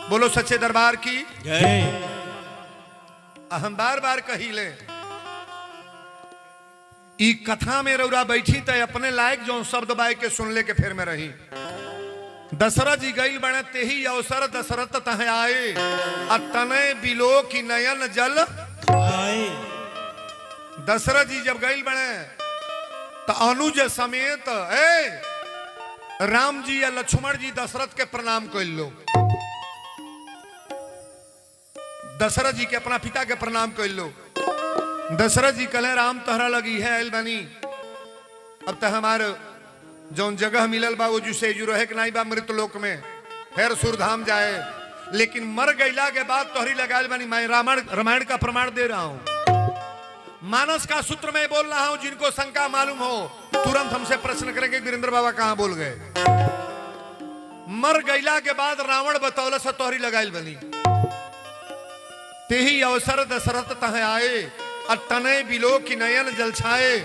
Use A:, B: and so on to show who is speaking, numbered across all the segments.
A: बोलो सच्चे दरबार की
B: जय।
A: हम बार बार कही ले ई कथा में रौरा बैठी तो अपने लायक जो शब्द बाय के सुन ले के फिर में रही। दशरथ जी गई बने ते ही अवसर दशरथ तह आए अतने बिलो की नयन जल
B: आए।
A: दशरथ जी जब गई बने तो अनुज समेत राम जी या लक्ष्मण जी दशरथ के प्रणाम कर लो। दशरथ जी के अपना पिता के प्रणाम कर लो। दशरथ जी कहे राम तहरा लगी है आयल बनी अब तो हमारे जौन जगह मिलल बा वो जुसे जु रहे कि नहीं बा मृत लोक में फिर सुरधाम जाए, लेकिन मर गईला के बाद तोहरी लगायल बनी। मैं रामायण का प्रमाण दे रहा हूं, मानस का सूत्र में बोल रहा हूं। जिनको शंका मालूम हो तुरंत हमसे प्रश्न करेंगे वीरेंद्र बाबा कहां बोल गए। मर गईला के बाद रावण बतौल से तोहरी लगायल बनी ते ही अवसर दशरथ तह आए अतने बिलो की नयन जल छाए।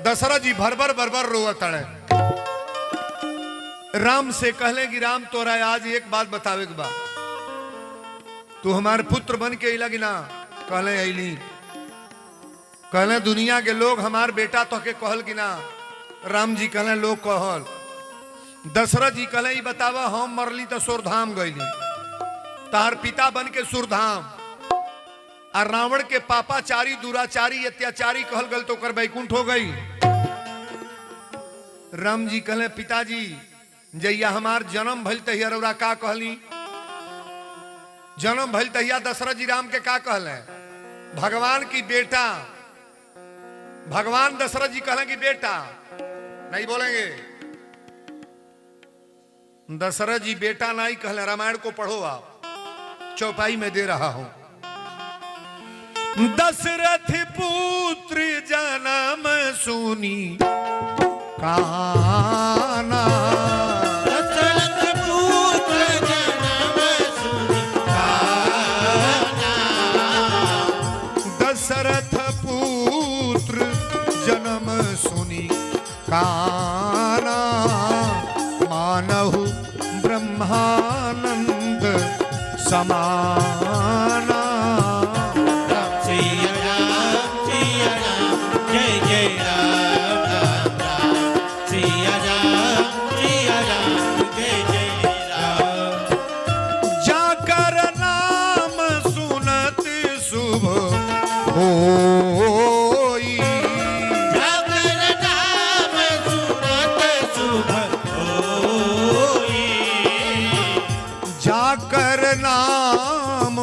A: दशरथ जी भरभर भरभर रोवत अड़े। राम से कहले कि राम तोरा आज एक बात बतावे के बा, तू हमारे पुत्र बन के अला कि ना? कहले अली। कहले दुनिया के लोग हमार बेटा तो के कहल कि ना? राम जी कहले लोग कहल। दशरथ जी कहले ई बतावा हम मरली तो सुरधाम गईली, तार पिता बन के सुरधाम और रावण के पापाचारी दुराचारी अत्याचारी कहल गल तो कर बैकुंठ हो गई। राम जी कहले पिताजी जैया हमार जन्म भइल तहिया रौरा का कहली? जन्म भइल तहिया दशरथ जी राम के का कहले? भगवान की बेटा। भगवान दशरथ जी कहले कि बेटा नहीं बोलेंगे। दशरथ जी बेटा नहीं कहले। रामायण को पढ़ो आप, चौपाई में दे रहा हूं। दशरथ पुत्र जन्म सुनी काना,
B: दशरथ पुत्र जन्म सुनी काना।
A: दशरथ पुत्र जन्म सुनी काना, मानहु ब्रह्मानंद समाना। जाकर नाम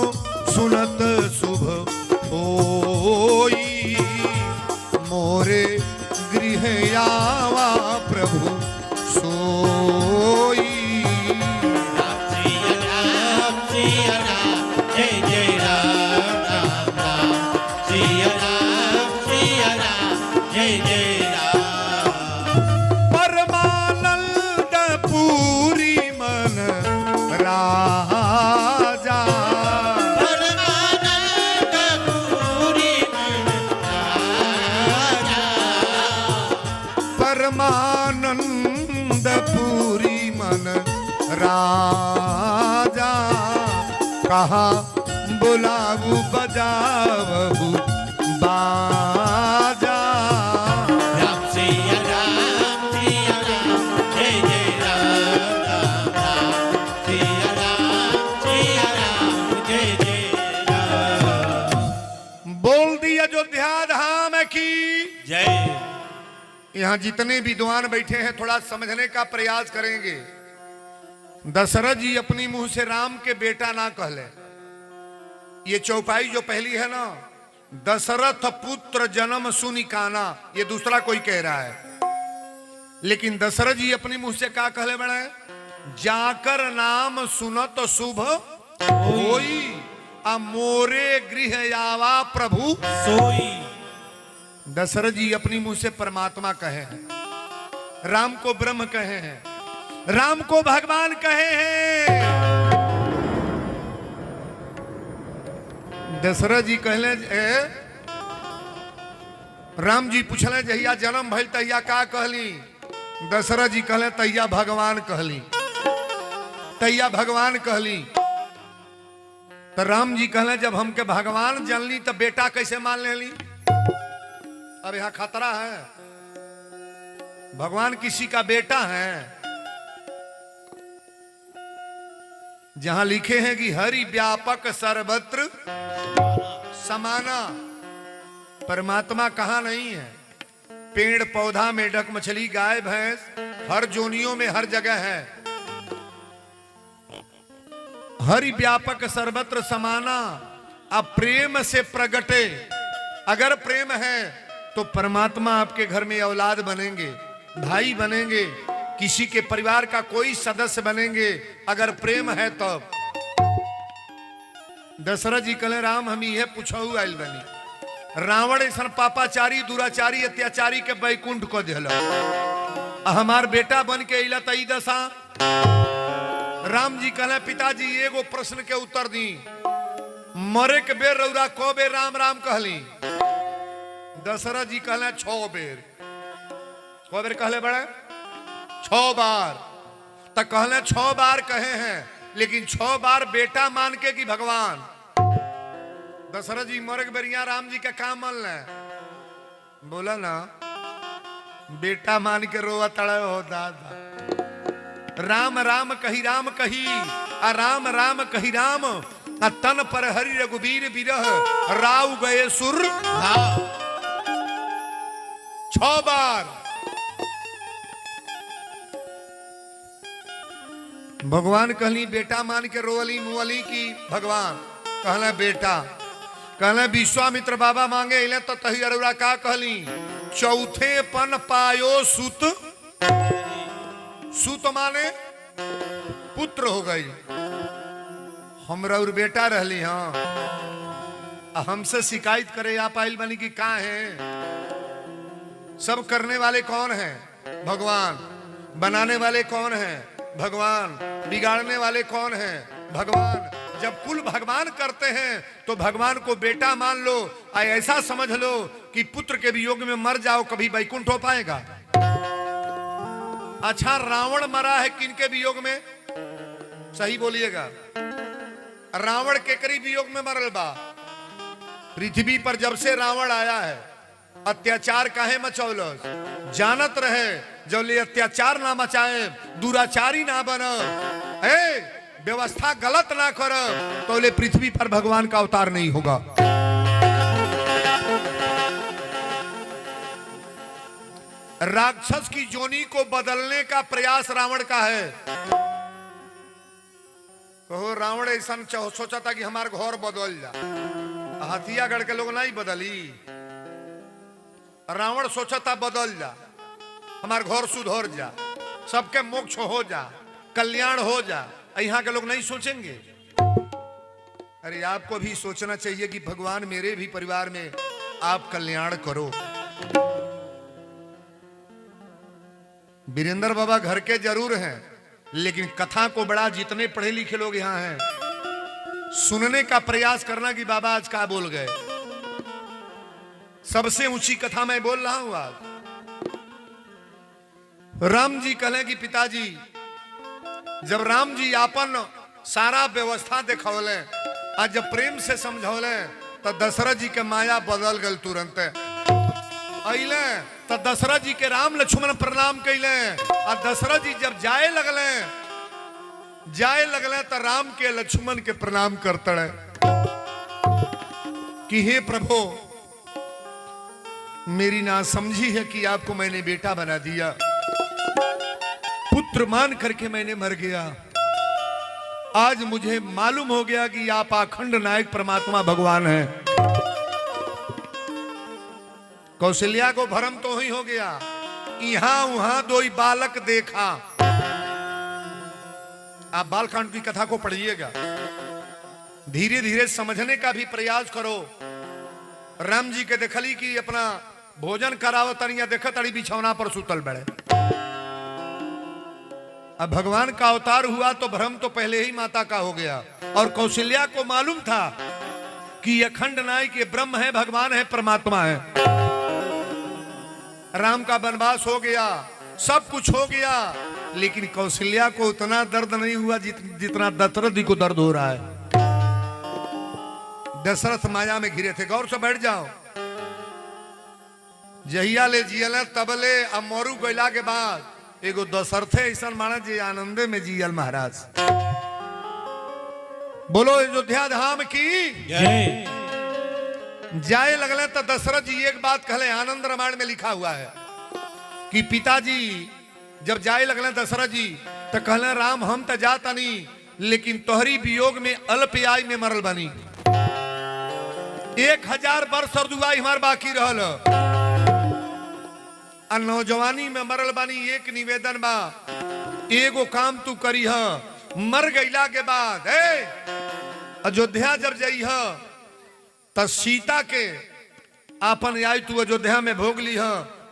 A: सुनत शुभ होई, मोरे गृह आवा प्रभु सोई।
B: जय जय राम राम राम सिया राम जय जय राम।
A: परमानंद पूरी मन राजा,
B: परमानंद पूरी मन राजा।
A: परमानंद पूरी मन राजा, कहा बुलाऊ बजावहु बाजा।
B: राम सिया राम जय जय राम राम राम सिया राम जय जय राम।
A: बोल दी अयोध्या धाम की
B: जय।
A: यहां जितने विद्वान बैठे हैं थोड़ा समझने का प्रयास करेंगे। दशरथ जी अपनी मुंह से राम के बेटा ना कहले। ये चौपाई जो पहली है ना, दशरथ पुत्र जन्म सुनी काना, ये दूसरा कोई कह रहा है, लेकिन दशरथ जी अपनी मुंह से क्या कहले बड़े? जाकर नाम सुनत शुभ होई, आ मोरे गृह आवा प्रभु
B: सोई।
A: दशरथ जी अपनी मुंह से परमात्मा कहे हैं, राम को ब्रह्म कहे हैं, राम को भगवान कहे हैं। दशरथ जी कहले राम जी पूछले जहिया जन्म भइल तहिया का कहली? दशरथ जी कहले तहिया भगवान कहली, तहिया भगवान कहली। तो राम जी कहले जब हमके भगवान जानली तो बेटा कैसे मान लेली। अब यहां खतरा है, भगवान किसी का बेटा है। जहां लिखे हैं कि हरि व्यापक सर्वत्र समाना, परमात्मा कहां नहीं है। पेड़ पौधा मेढक मछली गाय भैंस हर जोनियों में हर जगह है। हरि व्यापक सर्वत्र समाना। अब प्रेम से प्रगटे, अगर प्रेम है तो परमात्मा आपके घर में औलाद बनेंगे, भाई बनेंगे, किसी के परिवार का कोई सदस्य बनेंगे, अगर प्रेम है तब। दशरथ जी कहले राम हम ये पूछऊ आयल बनी, रावण ऐसा पापाचारी दुराचारी अत्याचारी के बैकुंठ को दिल, हमार बेटा बन के अला तई दशा। राम जी कहले पिताजी एगो प्रश्न के उत्तर दी, मरे के बेर रौरा को बेर राम राम कहली। दशरथ जी कहले 6 बेर। को बेर कहले बड़े 6 बार। तो कहले 6 बार कहे हैं, लेकिन 6 बार बेटा मान के कि भगवान। दशरथ जी मरे के बेरिया राम जी का काम मान ले, बोला ना बेटा मान के रोवा तड़ा हो दादा। राम राम कही आ राम राम कही राम, आ तन पर हरि रघुबीर बिरह राव गए सुर। 6 बार भगवान कहली बेटा मान के रोवली मुअली की भगवान कहला बेटा। कहले विश्वामित्र बाबा मांगे इले तो तही अरुरा का कहली, चौथे पन पायो सुत। सुत माने पुत्र हो गई, हमरा और बेटा रहली। हाँ हमसे शिकायत करे आप आइल बनी कि कहाँ है। सब करने वाले कौन हैं? भगवान। बनाने वाले कौन हैं? भगवान। बिगाड़ने वाले कौन हैं? भगवान। जब कुल भगवान करते हैं तो भगवान को बेटा मान लो, ऐसा समझ लो कि पुत्र के वियोग में मर जाओ, कभी वैकुंठ हो पाएगा? अच्छा रावण मरा है किनके वियोग में? सही बोलिएगा। रावण के करीब वियोग में मरल बा। पृथ्वी पर जब से रावण आया है अत्याचार काहे मचौलस? जानत रहे जब ले अत्याचार ना मचाए, दुराचारी ना बन, व्यवस्था गलत ना कर, तो ले पृथ्वी पर भगवान का अवतार नहीं होगा। राक्षस की जोनी को बदलने का प्रयास रावण का है। कहो रावण ऐसा सोचा था कि हमारे घर बदल जा, हथियागढ़ के लोग नहीं बदली। रावण सोचा था बदल जा, हमारे घर सुधर जा, सबके मोक्ष हो जा, कल्याण हो जा। यहाँ के लोग नहीं सोचेंगे। अरे आपको भी सोचना चाहिए कि भगवान मेरे भी परिवार में आप कल्याण करो। वीरेंद्र बाबा घर के जरूर हैं, लेकिन कथा को बड़ा जितने पढ़े लिखे लोग यहाँ हैं सुनने का प्रयास करना कि बाबा आज क्या बोल गए। सबसे ऊंची कथा मैं बोल रहा हूं आज। राम जी कहले कि पिताजी, जब राम जी आपन सारा व्यवस्था देखौले, आज जब प्रेम से समझौले, तो दशरथ जी के माया बदल गल तुरंत। अइले तो दशरथ जी के राम लक्ष्मण प्रणाम कैले, और दशरथ जी जब जाए लगले तो राम के लक्ष्मण के प्रणाम करते कि हे प्रभु, मेरी ना समझी है कि आपको मैंने बेटा बना दिया, पुत्र मान करके मैंने मर गया। आज मुझे मालूम हो गया कि आप अखंड नायक परमात्मा भगवान हैं। कौशल्या को भ्रम तो ही हो गया, यहां वहां 2 बालक देखा। आप बालकांड की कथा को पढ़िएगा, धीरे धीरे समझने का भी प्रयास करो। राम जी के देखली कि अपना भोजन करावत तनिया देखत तड़ी बिछौना पर सुतल बड़े। अब भगवान का अवतार हुआ तो भ्रम तो पहले ही माता का हो गया, और कौशल्या को मालूम था कि अखंड नायक ये ब्रह्म है, भगवान है, परमात्मा है। राम का वनवास हो गया, सब कुछ हो गया, लेकिन कौशल्या को उतना दर्द नहीं हुआ जितना दशरथ जी को दर्द हो रहा है। दशरथ माया में घिरे थे। गौर से बैठ जाओ। जहिया ले जियल तबले अब मोरू गैला के बाद एगो दशरथे ऐसा माना जी आनंदे में जियल महाराज। बोलो अयोध्या धाम की
B: जय।
A: जाए लगले तो दशरथ जी एक बात कहले, आनंद रामायण में लिखा हुआ है कि पिताजी जब जाए लगले दशरथ जी तो कहले राम हम तो जाता नहीं, लेकिन तोहरी वियोग में अल्प आयु में मरल बनी। 1000 वर्ष और दुआई हमार बाकी रहल, और नौजवानी में मरल बानी। एक निवेदन बा, एगो काम तू करी ह, मर गईला के बाद अयोध्या जब जाई ह त सीता के आपन आयु तू अयोध्या में भोग ली ह,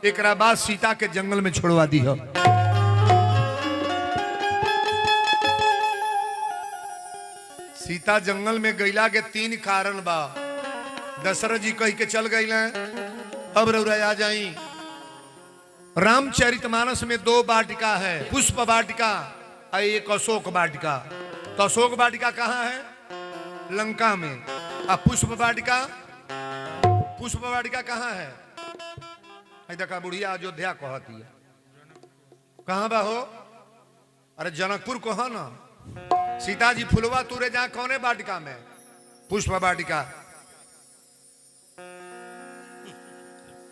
A: एकरा बाद सीता के जंगल में छोड़वा दी ह। सीता जंगल में गईला के 3 कारण बा। दशरथ जी कह के चल गई, अब रउरा आ जाई। रामचरितमानस में 2 वाटिका है, पुष्प वाटिका और एक अशोक वाटिका। तो अशोक वाटिका कहाँ है? लंका में। और पुष्प वाटिका कहाँ है? देखा बुढ़िया अयोध्या कहती है। कहाँ बा हो? अरे जनकपुर कहा ना। सीता जी फुलवा तुरे जा कौने वाटिका में? पुष्प वाटिका।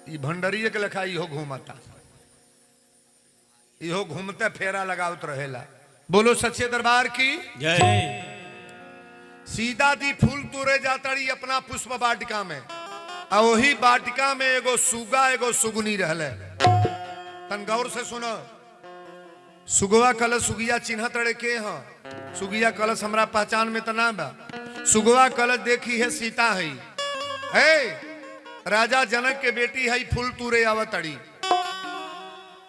A: ये भंडरिये के लेखा इहो घूमता, इहो घूमते फेरा लगावत रहेला। बोलो सच्चे दरबार की
B: जय।
A: सीता दी फूल तुरे जातड़ी अपना पुष्प वाटिका में, और वही वाटिका में एगो सुगा एगो सुगनी रहले। तन गौर से सुनो। सुगवा कलश सुगिया चिन्ह तड़े के ह? सुगिया कलश हमरा पहचान में तो ना बा। सुगवा कलश देखी है सीता है, राजा जनक के बेटी है, फूल तुरे आवतड़ी।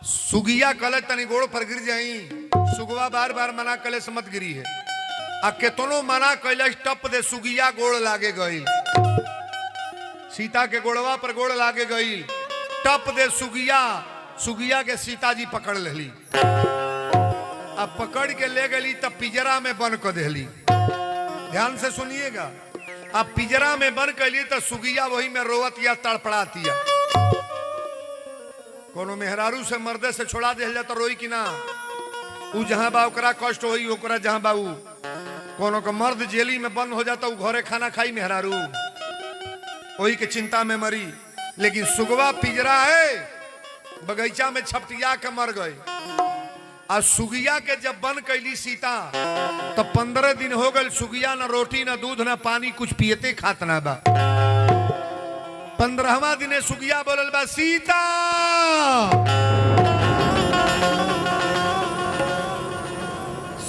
A: सुगिया कलश तनी गोड़ पर गिर जाई, सुगवा बार बार मना कलश मत गिरी है। आ केतनो मना कैलस टप दे सुगिया गोड़ लागे गई। सीता के गोड़वा पर गोड़ लागे गई, टप दे सुगिया के सीता जी पकड़ लेली। अब पकड़ के ले गई तब पिजरा में बंद कर देली। ध्यान से सुनिएगा। अब पिजरा में बंद कर ली तो सुगिया वही में रोवतिया तड़पड़ातिया। कोनो मेहरारू से मर्दे से छोड़ा दे जाता रोई कि ना? उ जहां बा ओकरा कष्ट होई, ओकरा जहां बा उ। कोनो का मर्द जेली में बंद हो जाता, उ घरे खाना खाई मेहरारू, वही के चिंता में मरी। लेकिन सुगवा पिजरा है, बगीचा में छपटिया के मर गए। और सुगिया के जब बंद कैली सीता तो 15 दिन हो गए। सुगिया ना रोटी ना दूध ना पानी कुछ पियते खात ना बा। 15वां दिन सुगिया बोलल बा, सीता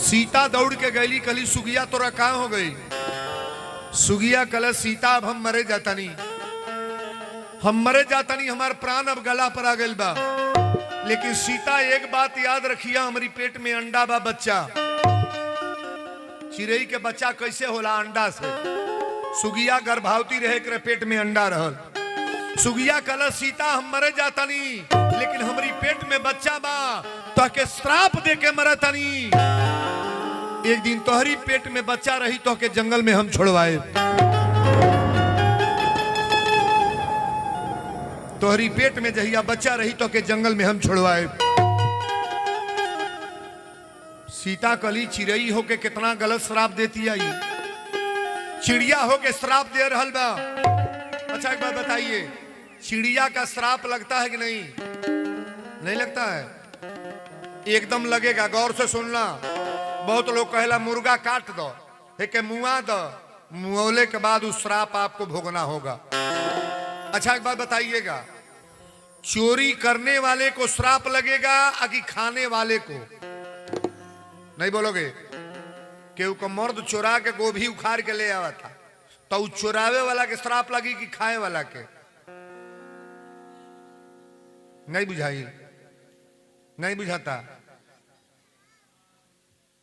A: सीता दौड़ के गईली, कली सुगिया तोरा कहां हो गई? सुगिया कल सीता अब हम मरे जातानी, हमार प्राण अब गला पर आ गइल बा। लेकिन सीता एक बात याद रखिया, हमारी पेट में अंडा बा बच्चा। चिड़ई के बच्चा कैसे होला? अंडा से। सुगिया गर्भवती रहे करे पेट में अंडा रहल। सुगिया कल सीता हम मरे जातानी, लेकिन हमारी पेट में बच्चा बा, तो के श्राप दे के मरतानी। एक दिन तोहरी पेट में बच्चा रही तो के जंगल में हम छोड़वाए। तोहरी पेट में जहिया बच्चा रही तो के जंगल में हम छोड़वाए। सीता कली चिड़ई होके कितना गलत श्राप देती आई। चिड़िया होके श्राप दे रहल बा। अच्छा एक बात बताइए, चिड़िया का श्राप लगता है कि नहीं? नहीं लगता है? एकदम लगेगा। गौर से सुनना। बहुत लोग कहेला मुर्गा काट दो, के मुआ दो, मुआवले के बाद उस श्राप आपको भोगना होगा। अच्छा एक बात बताइएगा, चोरी करने वाले को श्राप लगेगा कि खाने वाले को? नहीं बोलोगे? केहू को मर्द चोरा के गोभी उखाड़ के ले आवा था, तो चोरावे वाला के श्राप लगी कि खाए वाला के? नहीं बुझाई? नहीं बुझाता?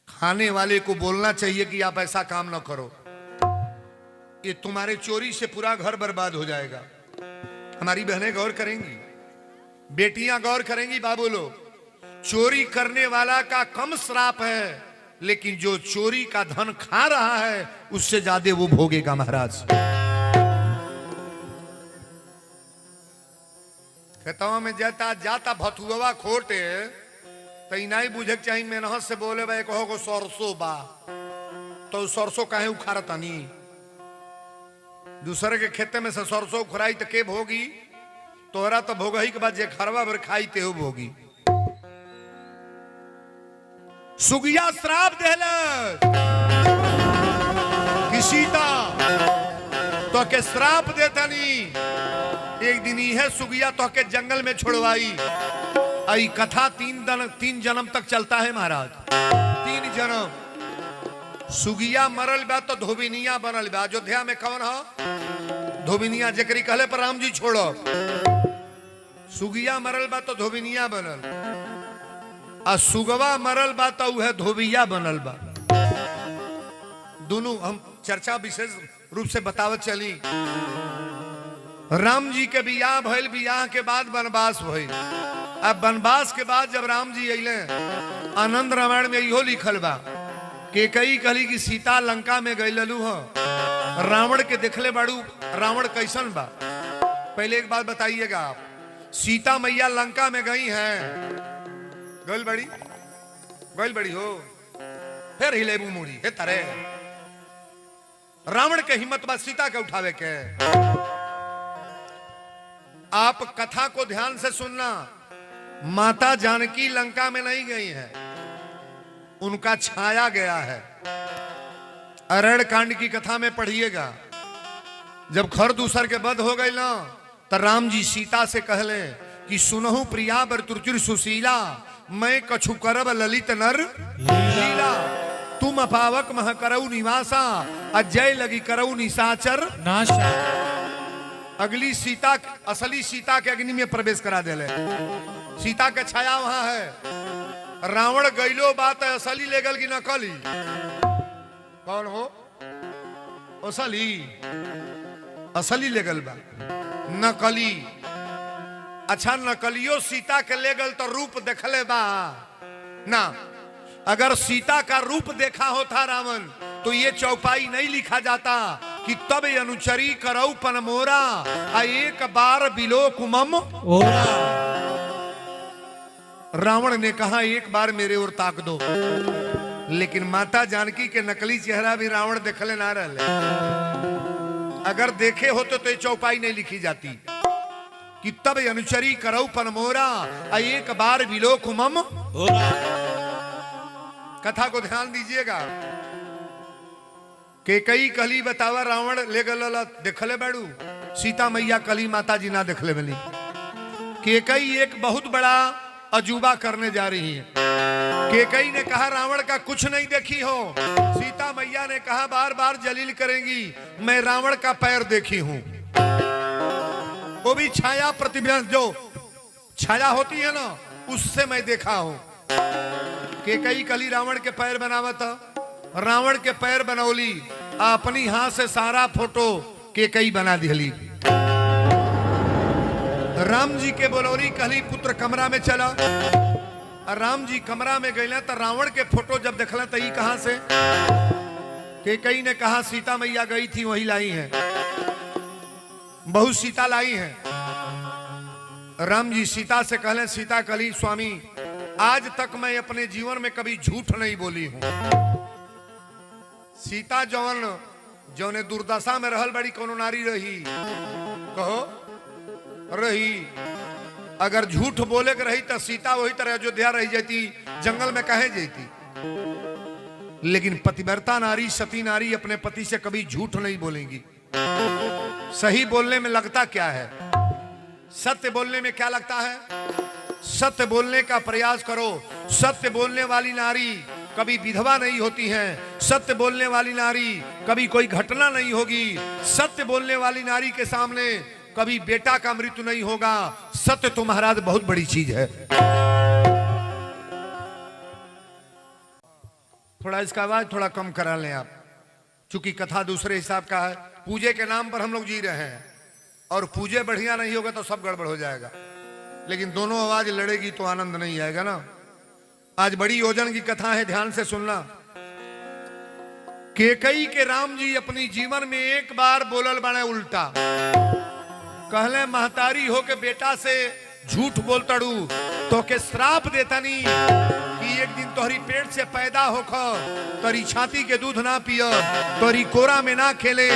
A: खाने वाले को बोलना चाहिए कि आप ऐसा काम ना करो, ये तुम्हारे चोरी से पूरा घर बर्बाद हो जाएगा। हमारी बहनें गौर करेंगी, बेटियां गौर करेंगी। बाबू लोग, चोरी करने वाला का कम श्राप है, लेकिन जो चोरी का धन खा रहा है उससे ज्यादा वो भोगेगा महाराज। खेतवा में जाता जाता भथुआ खोटे तो नहीं बुझे के चाहिए मेहनत से बोले भाई कहो को सरसों बा तो सरसों काहे उखाड़तानी दूसरे के खेते में से सरसों उखराई तो के भोगी तोहरा तो भोग ही के बाद जे खरवा भर खाई ते भोगी। सुगिया श्राप देहल कि सीता तो के श्राप देतनी एक दिन ही है सुगिया तो के जंगल में छोड़वाई। आई कथा तीन जन्म तक चलता है महाराज। 3 जन्म सुगिया मरल बा तो धोबिनिया बनल बा। अयोध्या में कौन हो धोबिनिया जकरी कहले पर राम जी छोड़ो। सुगिया मरल बा तो धोबिनिया बनल आ सुगवा मरल बा तो वह धोबिया बनल बा। दोनों हम चर्चा विशेष रूप से बतावत चली। राम जी के बियाह भइल, बियाह के बाद वनवास भइल। अब वनवास के बाद जब राम जी अइले आनंद रामायण में इहो लिखल बा कि कई कहली कि सीता लंका में गइललू हो रावण के देखले बाड़ू रावण कैसन बा। पहले एक बात बताइएगा आप, सीता मैया लंका में गई हैं गइल बड़ी हो फिर हिलेबू मुड़ी हे तरे रावण के हिम्मत बा सीता के उठावे के। आप कथा को ध्यान से सुनना। माता जानकी लंका में नहीं गई है, उनका छाया गया है। अरण्य कांड की कथा में पढ़िएगा जब खर दूसर के बध हो गई ना तो राम जी सीता से कहले कि सुनहु प्रिया बरतुरचुर सुशीला मैं कछु करब ललित नर लीला तुम अपावक मह करऊ निवासा अजय लगी करऊ निशाचर नाशा। अगली सीता असली सीता के अग्नि में प्रवेश करा देले। सीता के छाया वहां है। रावण गैलो बात है असली ले गल की नकली। कौन हो असली ले गल बा नकली। अच्छा नकलियो सीता के ले गल तो रूप देखले बा ना। अगर सीता का रूप देखा होता रावण तो ये चौपाई नहीं लिखा जाता कि तब अनुचरी करऊ पनमोरा आ एक बार बिलो कुमम ओरा। रावण ने कहा एक बार मेरे ओर ताक दो, लेकिन माता जानकी के नकली चेहरा भी रावण देखले ना रहे। अगर देखे होते तो ये चौपाई नहीं लिखी जाती कि तब अनुचरी करऊ पनमोरा आ एक बार बिलो कुमम ओरा। कथा को ध्यान दीजिएगा। के कई कली बतावा रावण ले गल देखले बाड़ू सीता मैया कली माता जी ना देखले मिली। के कई एक बहुत बड़ा अजूबा करने जा रही है। के कई ने कहा रावण का कुछ नहीं देखी हो। सीता मैया ने कहा बार बार जलील करेंगी मैं रावण का पैर देखी हूं, वो भी छाया प्रतिबिंब जो छाया होती है ना उससे मैं देखा हूं। के कई कली रावण के पैर बनावत, रावण के पैर बनौली, अपनी हाथ से सारा फोटो के कई बना दिली। राम जी के बोलौरी कहली पुत्र कमरा में चला। राम जी कमरा में गए तो रावण के फोटो जब देखला तो ई कहां से। के कई ने कहा सीता मैया गई थी वही लाई है, बहुत सीता लाई है। राम जी सीता से कहले सीता कहली स्वामी आज तक मैं अपने जीवन में कभी झूठ नहीं बोली हूं। सीता जौने दुर्दशा में रहल बड़ी कोनो नारी रही कहो रही। अगर झूठ बोले के रही तो सीता वही तरह अयोध्या रही जाती, जंगल में कहे जाती। लेकिन पतिव्रता नारी सती नारी अपने पति से कभी झूठ नहीं बोलेंगी। सही बोलने में लगता क्या है, सत्य बोलने में क्या लगता है। सत्य बोलने का प्रयास करो। सत्य बोलने वाली नारी कभी विधवा नहीं होती हैं। सत्य बोलने वाली नारी कभी कोई घटना नहीं होगी। सत्य बोलने वाली नारी के सामने कभी बेटा का मृत्यु नहीं होगा। सत्य तो महाराज बहुत बड़ी चीज है। थोड़ा इसका आवाज थोड़ा कम करा लें आप, चूंकि कथा दूसरे हिसाब का है। पूजे के नाम पर हम लोग जी रहे हैं और पूजे बढ़िया नहीं होगा तो सब गड़बड़ हो जाएगा। लेकिन दोनों आवाज लड़ेगी तो आनंद नहीं आएगा ना। आज बड़ी योजन की कथा है, ध्यान से सुनना। केकई के राम जी अपनी जीवन में एक बार बोलल बने उल्टा। कहले महतारी हो के बेटा से झूठ बोलतड़ू तो के श्राप देतानी कि एक दिन तोहरी पेट से पैदा होख तोरी छाती के दूध ना पिय, तोरी कोरा में ना खेले,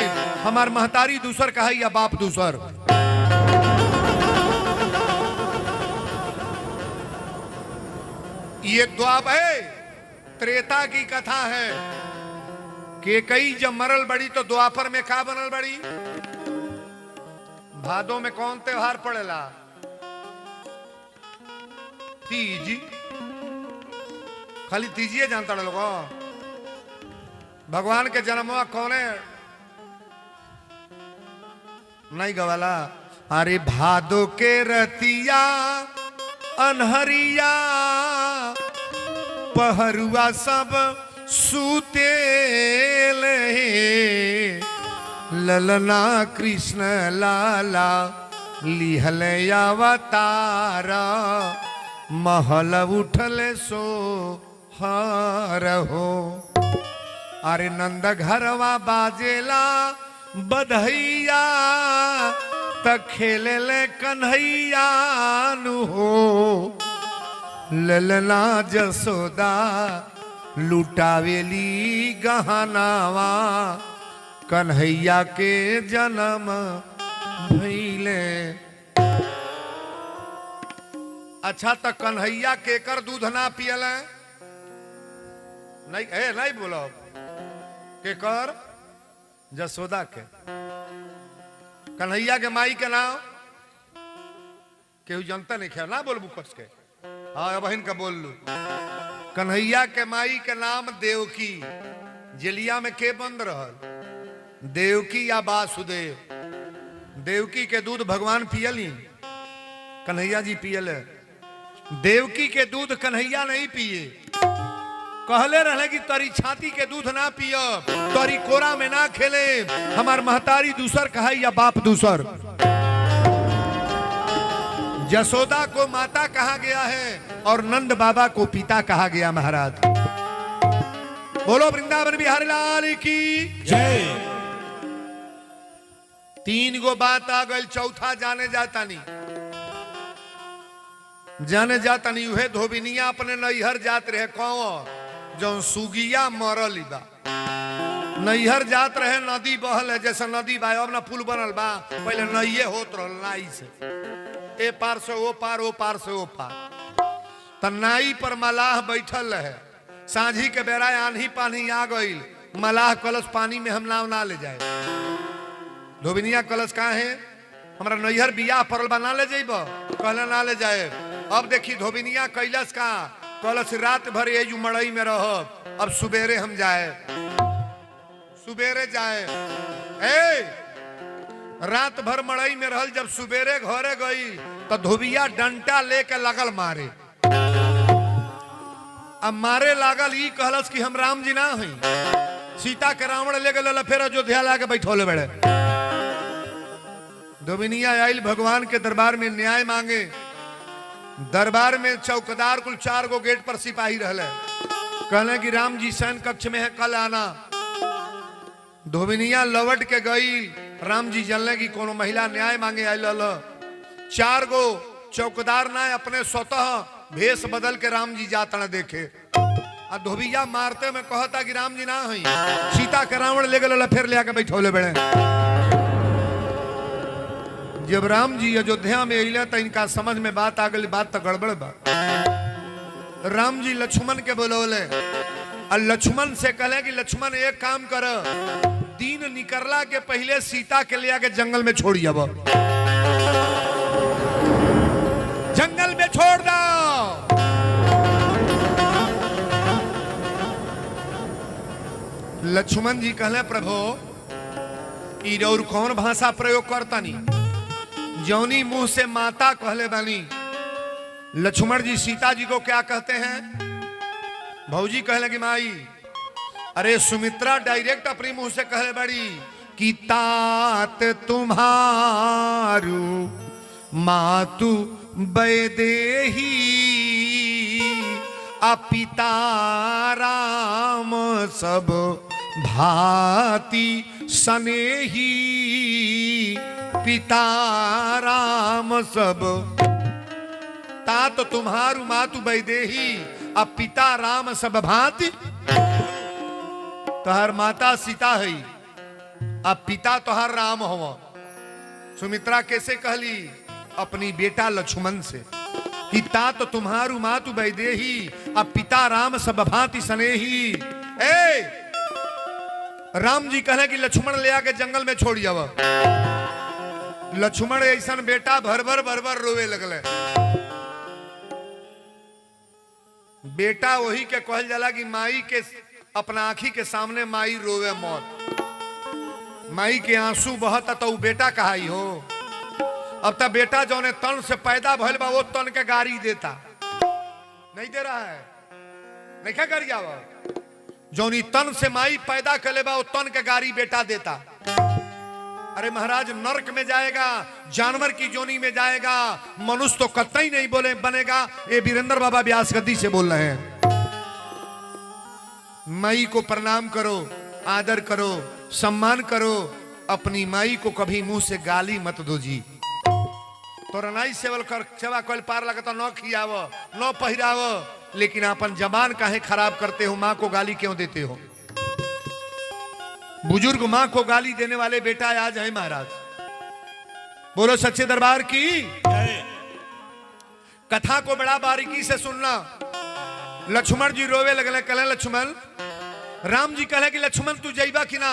A: हमार महतारी दूसर कहा या बाप दूसर। ये द्वाप है, त्रेता की कथा है कि कई जब मरल बड़ी तो द्वापर में का बनल बड़ी। भादों में कौन त्योहार पड़ेला? तीज। खाली तीजिए जानता लोग। भगवान के जन्मवा कौने नहीं गवाला। अरे भादो के रतिया अनहरिया पहरुआ सब सुतेल ललना कृष्ण लाला लिहल अवतार महल उठल सो हर हो। अरे नंद घरवा बाजेला बधैया त खेले ले कन्हैया नु हो। ललना जसोदा लुटावेली गहनावा कन्हैया के जन्म भइले। अच्छा तो कन्हैया केकर दूध ना पियल? नहीं नहीं बोलो केकर? जसोदा के। कन्हैया के माई के नाम केहू जनता नहीं ख्याल ना बोलबू कस के। हाँ बहन का बोल लू। कन्हैया के माई के नाम देवकी। जेलिया में के बंद रहल? देवकी या वासुदेव। देवकी के दूध भगवान पियली, कन्हैया जी पियल। देवकी के दूध कन्हैया नहीं पिए। कहले रहे कि तोरी छाती के दूध ना पिय, तोरी कोरा में ना खेले, हमार महतारी दूसर कहा या बाप दूसर। यशोदा को माता कहा गया है और नंद बाबा को पिता कहा गया। महाराज बोलो वृंदावन बिहारी लाल की
B: जय।
A: 3 गो बात आ गई, चौथा जाने जाता नहीं। जाने जाता नहीं उहे धोबिनिया अपने नैहर जात रहे। कौन? जो सुगिया मरल बा नैहर जात रहे। नदी बहल है जैसे नदी बा, अब ना पुल बनल बा, पहले नैये होत रहल नाई से। ए पार से ओ पार, ओ पार से ओ पार। त नाई पर मलाह बैठल रहे। सांझी के बेरा आंधी पानी आ गई। मलाह कलश पानी में हम नाव ना ले जाए। धोबिनिया कलश कहाँ है? हमारा नैहर बियाह परल बा, ना ले जाइब? कहले ना ले जाए। अब देखी धोबिनिया कैलस का कलश रात भर ये मड़ई में रह, अब सुबेरे हम जाए। सुबेरे जाए ए रात भर मड़ई में रहल, जब सुबेरे घरे गई तो धोबिया डंटा लेके लगल मारे। अब मारे लागल, ई कहलस कि हम राम जी ना हई। सीता के रावण ले गल, फिर अयोध्या लाके बैठोले बड़े। धोबिनिया आइल भगवान के दरबार में न्याय मांगे। दरबार में चौकीदार कुल 4 गो गेट पर सिपाही रहले। कहले कि राम जी सैन कक्ष में है, कल आना। धोबिनिया लौट के गई। राम जी जानले कि कोनो महिला न्याय मांगे आयल। 4 गो चौकीदार ना अपने स्वतः भेष बदल के राम जी जाता न देखे। आ धोबिया मारते में कहता कि राम जी ना हई। सीता के रावण ले गल, फिर ले आके बैठौले बड़े। जब राम जी अयोध्या में अइले तो इनका समझ में बात आ गई। बात तो गड़बड़ बा। राम जी लक्ष्मण के बोलौले और लक्ष्मण से कहले कि लक्ष्मण एक काम कर, दिन निकलला के पहले सीता के ले आके जंगल में छोड़ जब। जंगल में छोड़ दो। लक्ष्मण जी कहले प्रभु ई और कौन भाषा प्रयोग करता नहीं? जौनी मुंह से माता कहले बानी। लक्ष्मण जी सीता जी को क्या कहते हैं? भौजी कहले कि माई। अरे सुमित्रा डायरेक्ट अपनी मुंह से कहले बड़ी कि तात तुम्हारू मातु वैदेही अपिता राम सब भांति सनेही। पिता राम सब तात तुम्हारु मातु वैदेही अब पिता राम सब भांति। तोहर माता सीता है अब पिता तोहर राम हो। सुमित्रा कैसे कहली अपनी बेटा लक्ष्मण से कि तात तुम्हारु मातु वैदेही अब पिता राम सब भांति स्नेही। ए राम जी कहे कि लक्ष्मण ले आके जंगल में छोड़ जाव। लक्ष्मण ऐसा बेटा भर भर रोवे लगले। बेटा वही के कहल जाला कि माई के अपना आंखी के सामने माई रोवे मौत। माई के आंसू बहता तो बेटा कहाई हो। अब तक बेटा जो ने तन से पैदा भइल बा वो तन के गाड़ी देता नहीं दे रहा है। नहीं क्या कर जावा जोनी तन से माई पैदा करे बा वो तन के गाड़ी बेटा देता। अरे महाराज नरक में जाएगा, जानवर की जोनी में जाएगा, मनुष्य तो कतई नहीं बोले बनेगा। ये वीरेंद्र बाबा व्यास गद्दी से बोल रहे हैं। माई को प्रणाम करो, आदर करो, सम्मान करो। अपनी माई को कभी मुंह से गाली मत दो जी। तो रनाई सेवल कर सेवा कल पार लगता न खियाव न पहिराव, लेकिन अपन जबान काहे खराब करते हो? माँ को गाली क्यों देते हो? बुजुर्ग माँ को गाली देने वाले बेटा आज है महाराज। बोलो सच्चे दरबार की। कथा को बड़ा बारीकी से सुनना। लक्ष्मण जी रोवे लगले। कले लक्ष्मण, राम जी कहे कि लक्ष्मण तू जाइबा कि ना?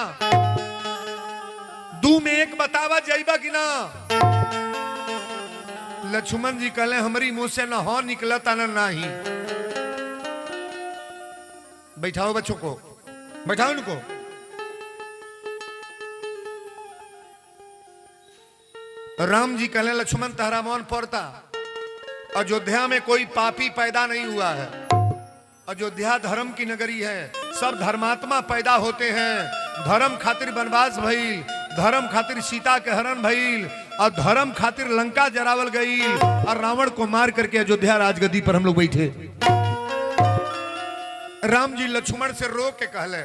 A: दू में एक बतावा जाइबा कि ना? लक्ष्मण जी कहले हमारी मुंह से न हो निकलता न नहीं। बैठाओ बच्चों को, बैठाओ उनको। राम जी कहले लक्ष्मण तहरा मन पड़ता, अयोध्या में कोई पापी पैदा नहीं हुआ है। अयोध्या धर्म की नगरी है, सब धर्मात्मा पैदा होते हैं। धर्म खातिर वनवास भइल, धर्म खातिर सीता के हरण भइल, और धर्म खातिर लंका जरावल गई, और रावण को मार करके अयोध्या राजगद्दी पर हम लोग बैठे। राम जी लक्ष्मण से रो के कहले,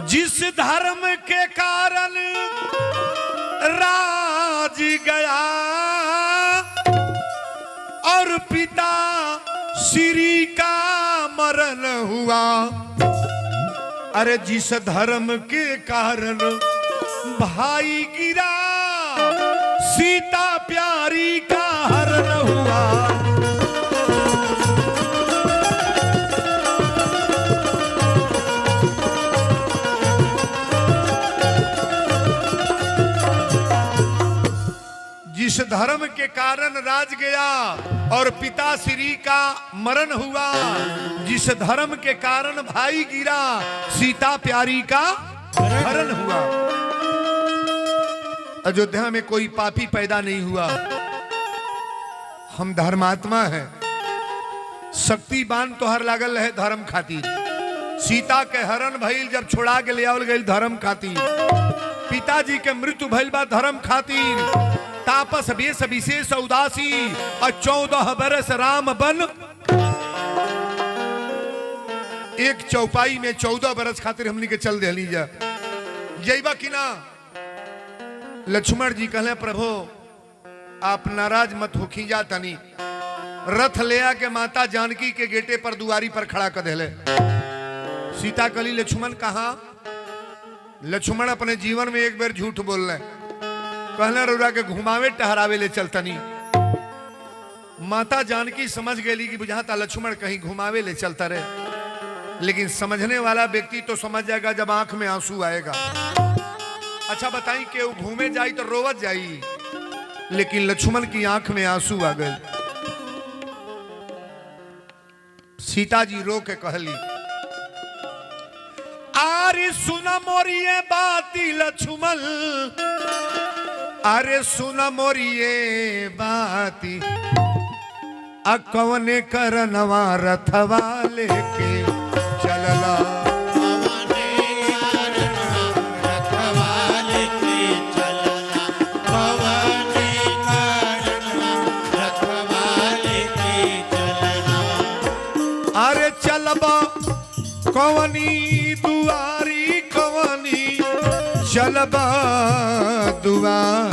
A: जिस धर्म के कारण राज गया और पिता श्री का मरण हुआ। अरे जिस धर्म के कारण भाई गिरा सीता प्यारी का हरण हुआ। जिस धर्म के कारण राज गया और पिता श्री का मरण हुआ, जिस धर्म के कारण भाई गिरा सीता प्यारी का हरण हुआ। अयोध्या में कोई पापी पैदा नहीं हुआ। हम धर्मात्मा हैं। शक्तिवान तो हर लागल है धर्म खातिर। सीता के हरण भइल जब छोड़ा के ले आवल गई धर्म खातिर। पिताजी के मृत्यु भइल बा धर्म खातिर। तापस वेश विशेष उदासी और 14 बरस राम बन। एक चौपाई में 14 बरस खातिर हमनी के चल दे लीजा। जइबा कि ना? लक्ष्मण जी कहले प्रभु आप नाराज मत हो, खींचा तनी। रथ ले आके माता जानकी के गेटे पर दुआरी पर खड़ा कर देले। सीता कली लक्ष्मण कहा? लक्ष्मण अपने जीवन में एक बार झूठ बोल रहे। कहले रउरा के घुमावे टहरावे ले चलतनी। माता जानकी समझ गई कि बुझाता लक्ष्मण कहीं घुमावे ले चलता रहे। लेकिन समझने वाला व्यक्ति तो समझ जाएगा जब आंख में आंसू आएगा। अच्छा बताई कि वो घूमे जाई तो रोवत जाई, लेकिन लक्ष्मण की आंख में आंसू आ गए। सीता जी रो के कहली, आरे सुना मोरिए बाती लक्ष्मण, अरे सुना मोरिए बाती। कवने करनवा रथवा लेके चलला। अरे चलबा कवनी दुआरी कवनी चलबा दुआर।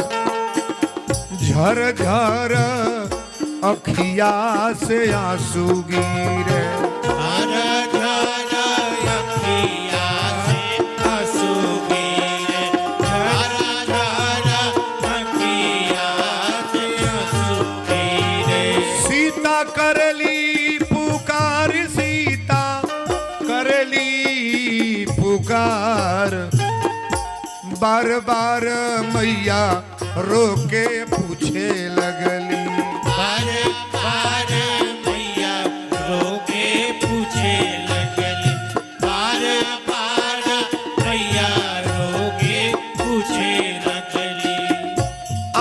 A: झर झर अखिया से आंसू गिरे
B: झर झर अखिया से आंसू गिरे झर झर अखिया से आंसू गिरे
A: सीता करली पुकार सीता करली पुकार बार बार मैया रोके पूछे लगली
B: बार बार मैया रोके पूछे लगली बार बार मैया रोके पूछे लगली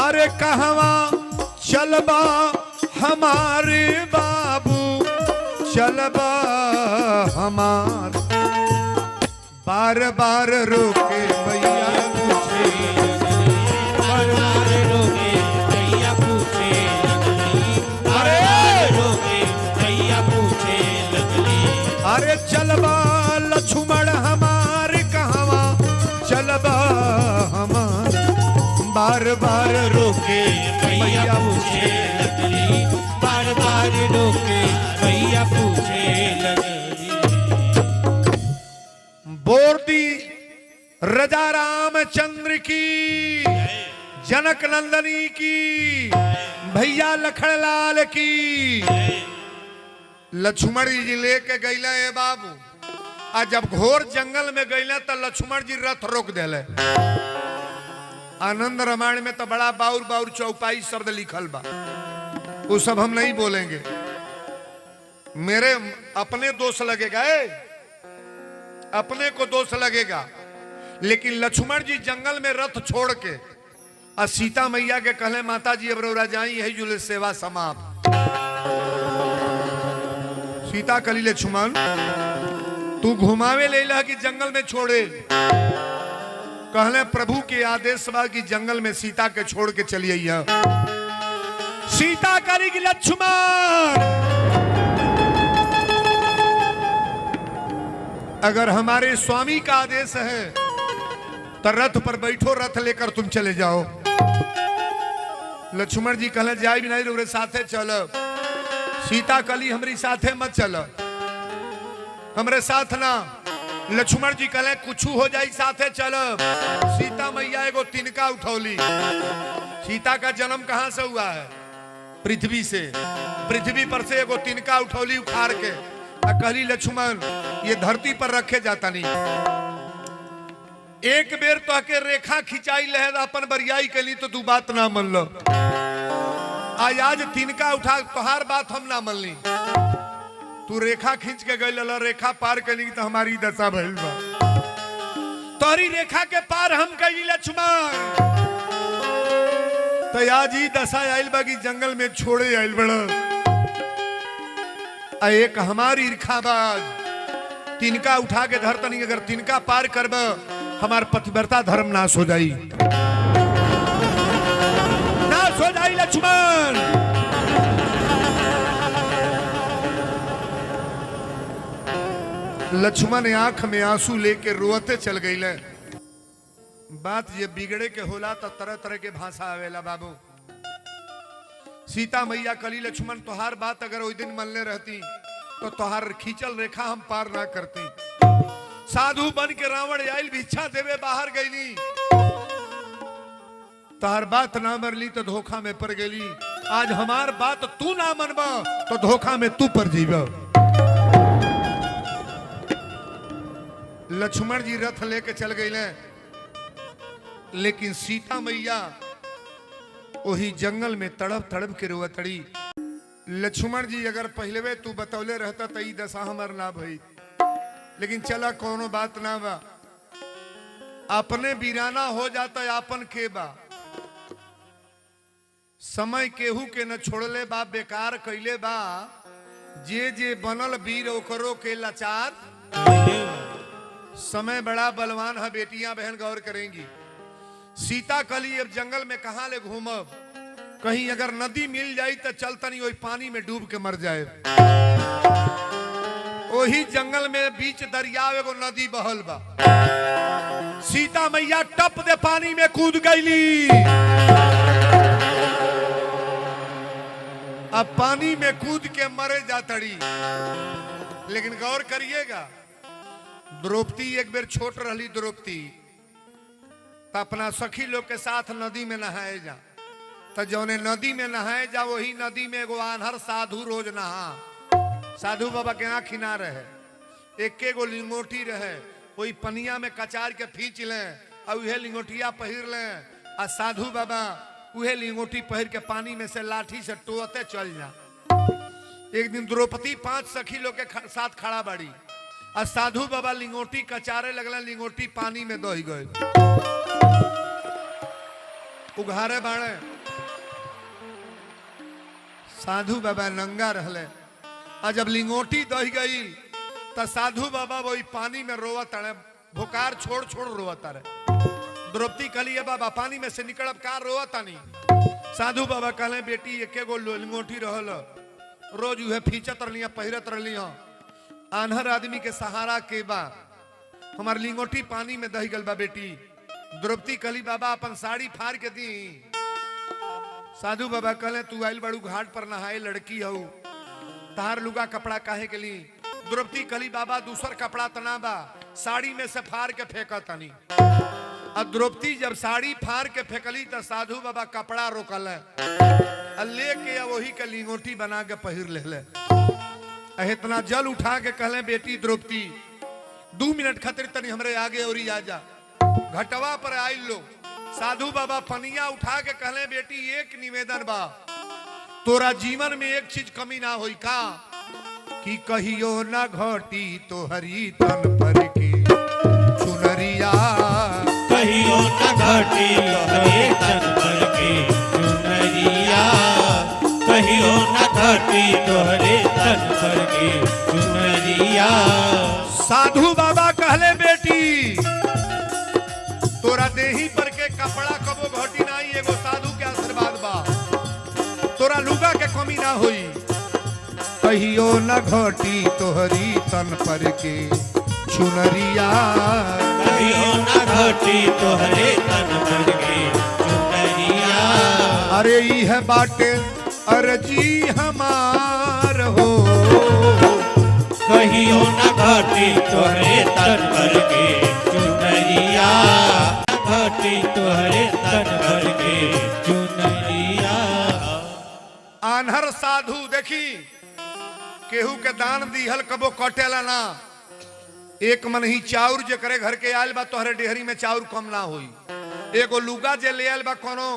A: अरे कहवा चलबा हमारे बाबू चलबा हमार बार बार रोके मैया पूछे
B: बार बार रोके मैया पूछे लगली बार बार रोके मैया पूछे लगली
A: अरे चलबा लक्ष्मण हमार कहवा चलबा हमार बार बार रोके
B: मैया पूछे लगली बार बार रोके मैया पूछे लगली
A: बोर्दी रजा रामचंद्र की जनक नंदनी की भैया लखनलाल की लक्ष्मण जी लेके गईले है बाबू आ जब घोर जंगल में गईले तो लक्ष्मण जी रथ रोक देले आनंद रामायण में तो बड़ा बाउर बाउर चौपाई शब्द लिखल बा वो सब हम नहीं बोलेंगे मेरे अपने दोष लगेगा अपने को दोष लगेगा लेकिन लक्ष्मण जी जंगल में रथ छोड़ के और सीता मैया के कहले माता जी अब रौरा जाई है जुले सेवा समाप्त सीता कली लक्ष्मण तू घुमावे ले ला कि जंगल में छोड़े कहले प्रभु के आदेश बा कि जंगल में सीता के छोड़ के चलिए सीता कली की लक्ष्मण अगर हमारे स्वामी का आदेश है तो रथ पर बैठो रथ लेकर तुम चले जाओ लक्ष्मण जी कहले जाए भी नहीं रे साथे चलो सीता कली हमारी साथे मत चलो हमरे साथ ना लक्ष्मण जी कहले कुछ हो जाए साथे चलो सीता मैया एगो तिनका उठौली सीता का जन्म कहां से हुआ है पृथ्वी से पृथ्वी पर से एगो तिनका उठौली उखाड़ के कहली लक्ष्मण ये धरती पर रखे जाता नहीं एक बेर तो के रेखा खिंचाई लहर अपन बरियाई कली तो तू बात ना मन लो आज तिनका उठा तोहार बात हम ना मन ली तू रेखा खींच के गई रेखा पार कली तो हमारी दशा भइल बा तोहरी रेखा के पार हम कई लक्ष्मण तो आज ही दशा आयल बा कि जंगल में छोड़े आयल बड़ा एक हमारी ईर्खाबाज तिनका उठा के धरता नहीं अगर तिनका पार करब हमार पतिव्रता धर्म नाश हो जाई लक्ष्मण लक्ष्मण आंख में आंसू लेके रोते चल गई बात ये बिगड़े के होला तो तरह तरह के भाषा आवेला बाबू सीता मैया कली लक्ष्मण तोहार बात अगर उस दिन मनले रहती तो तोहार खींचल रेखा हम पार ना करती साधु बन के रावण आयल भिक्षा देवे बाहर गईली तोहार बात ना मरली तो धोखा में पड़ गई आज हमार बात तू ना मनबा तो धोखा में तू पर जीव लक्ष्मण जी रथ लेके चल गए लेकिन सीता मैया वही जंगल में तड़प तड़प के रोवतड़ी लक्ष्मण जी अगर पहले तू बतौले रहता तो दशा हमार ना भई लेकिन चला कोनो बात ना बा अपने वीराना हो जाता आपन के बा समय केहू के न छोड़ले बा बेकार कैले बा जे जे बनल वीर ओकरो के लाचार समय बड़ा बलवान है बेटियां बहन गौर करेंगी सीता कली अब जंगल में कहां ले घूमब कहीं अगर नदी मिल जाई तो चलता नहीं वही पानी में डूब के मर जाए वही जंगल में बीच दरिया एगो नदी बहल बा सीता मैया टप दे पानी में कूद गईली अब पानी में कूद के मरे जातड़ी। लेकिन गौर करिएगा, द्रौपदी एक बेर छोट रही द्रौपदी तो अपना सखी लोग के साथ नदी में नहाए जा। तो जौने नदी में नहाए जा वही नदी में एगो आन्हर साधु रोज नहा। साधु बाबा के आँख ना रहे, एके गो लिंगोटी रहे, वही पनिया में कचार के खींच लें और उहे लिंगोटिया पहिर लें और साधु बाबा उहे लिंगोटी पहिर के पानी में से लाठी से टोते चल जा। एक दिन द्रौपदी 5 सखी लोग के साथ खड़ा बाड़ी और साधु बाबा लिंगोटी कचारे लगल, लिंगोटी पानी में दह गए, उघारे बाड़े। साधु बाबा नंगा रहले और जब लिंगोटी दह गई तो साधु बाबा वही पानी में रोवत अड़े, भुकार छोड़ छोड़ रोवत अड़े। द्रौपदी कहली बाबा पानी में से निकलब का रोवत नहीं। साधु बाबा कहले बेटी एके गो लिंगोटी रहल, रोज उहे फींचत रही पहिरत रही, आन्हर आदमी के सहारा के बा, हमार लिंगोटी पानी में दह गल बा बेटी। द्रौपदी कहली बाबा अपन साड़ी फाड़ के दी। साधु बाबा कहले तू आइल बड़ू घाट पर नहाए, लड़की हो, तार लुगा कपड़ा काहे के ली। द्रौपदी कहली बाबा दूसर कपड़ा तना बा, साड़ी में से फाड़ के फेंका तनी। और द्रौपदी जब साड़ी फाड़ के फेंकली तो साधु बाबा कपड़ा रोकल लेके वही के लिंगोटी बना के पहिर ले। इतना जल उठा के कहले बेटी द्रौपदी 2 मिनट खातिर तनी हमरे आगे और आ जा। घटवा पर आइल लो, साधु बाबा पनिया उठा के कहले बेटी एक निवेदन बा, तोरा जीवन में एक चीज कमी ना होई का कि कहियो ना घटी तो हरी तन पर की चुनरिया,
B: कहियो न घटी तोहरे तन पर के चुनरिया, कहियो न घटी तोहरे तन पर के चुनरिया।
A: साधु बाबा कहले बेटी तोरा देही पर के कपड़ा कबो घटी नहीं, एगो साधु के आशीर्वाद बा, तोरा लुगा के कमी ना होई। कहियो न घटी तोहरी तन पर के चुनरिया,
B: कहियो न घटी तोहरे तन पर के चुनरिया।
A: अरे यह बाटे अर्जी हमार हो,
B: कहियो न घटी तोहरे तन पर के चुनरिया, घटी तोहरे तन पर के चुनरिया।
A: आन्हर साधु देखी केहू के दान दिहल कबो कटेला ना। एक मन ही चाउर जे करे घर के आयल बा तोहरे डेहरी में चाउर कम ना होई। एगो लुगा जे ले आयल बा कोनो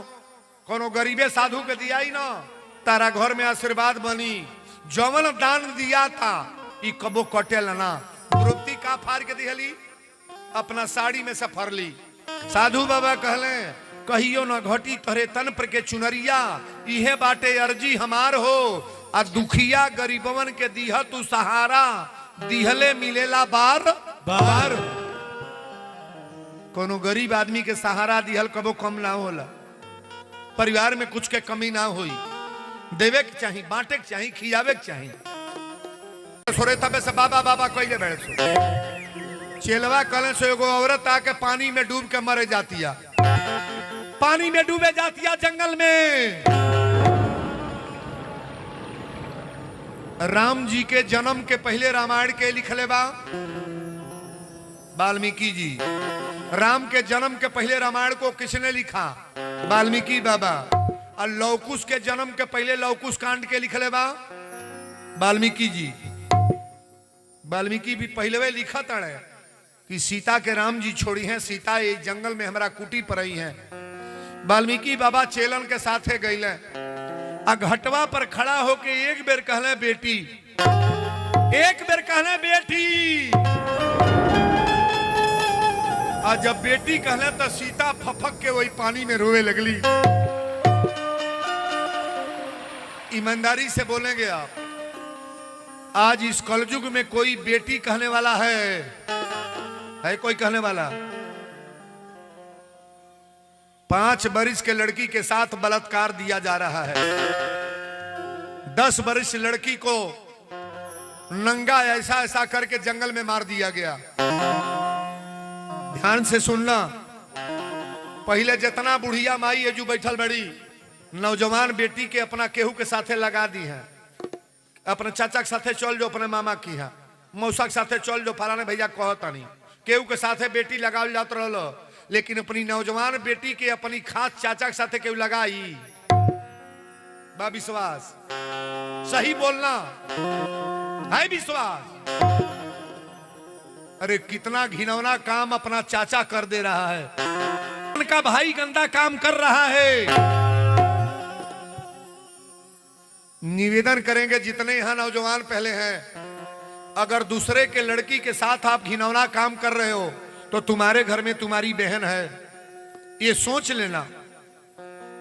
A: कोनो गरीबे साधु के दियाई ना, तारा घर में आशीर्वाद बनी। जवन दान दिया था ई कबो कटेला ना। द्रौपदी का फाड़ के दिहली, अपना साड़ी में से फरली। साधु बाबा कहले कहियो न घटी तोहरे तन पर के चुनरिया, इहे बाटे अर्जी हमार हो। आ दुखिया गरीबवन के दीह तू सहारा, दिहले मिलेला बार बार। कोनो गरीब आदमी के सहारा दिहल कबो कम ना होला। परिवार में कुछ के कमी ना होई, देवे के चाहिए, बांटे के चाहिए, खियावे के चाहिए। सोरे तबे से बाबा बाबा कइले बैठ सो। चेलवा कले से एगो औरत आके पानी में डूब के मरे जातिया, पानी में डूबे जातिया जंगल में। राम जी के जन्म के पहले रामायण के लिखले बा वाल्मीकि जी। राम के जन्म के पहले रामायण को किसने लिखा? वाल्मीकि बाबा। और लवकुश के जन्म के पहले लवकुश कांड के लिखले बा वाल्मीकि जी। वाल्मीकि भी पहले लिखा तड़े कि सीता के राम जी छोड़ी हैं, सीता ये जंगल में हमारा कुटी पर आई है। वाल्मीकि बाबा चेलन के साथे गईले, आ घटवा पर खड़ा होके एक बेर कहले बेटी, एक बेर कहले बेटी। आ जब बेटी कहले तो सीता फफक के वही पानी में रोवे लगली। ईमानदारी से बोलेंगे आप, आज इस कलयुग में कोई बेटी कहने वाला है कोई कहने वाला? 5 बरिस के लड़की के साथ बलात्कार दिया जा रहा है। 10 बरिस लड़की को नंगा ऐसा ऐसा करके जंगल में मार दिया गया। ध्यान से सुनना, पहले जितना बुढ़िया माई है जो बैठल बड़ी नौजवान बेटी के अपना केहू के साथे लगा दी है, अपने चाचा के साथे चल जो, अपने मामा की है, मौसा के साथे चल जो, फलाने भैया कहता नहीं, केहू के साथे बेटी लगावल जात रहो, लेकिन अपनी नौजवान बेटी के अपनी खास चाचा के साथे केहू लगाई बा विश्वास। सही बोलना है विश्वास। अरे कितना घिनौना काम अपना चाचा कर दे रहा है, उनका भाई गंदा काम कर रहा है। निवेदन करेंगे जितने यहां नौजवान पहले हैं, अगर दूसरे के लड़की के साथ आप घिनौना काम कर रहे हो तो तुम्हारे घर में तुम्हारी बहन है, ये सोच लेना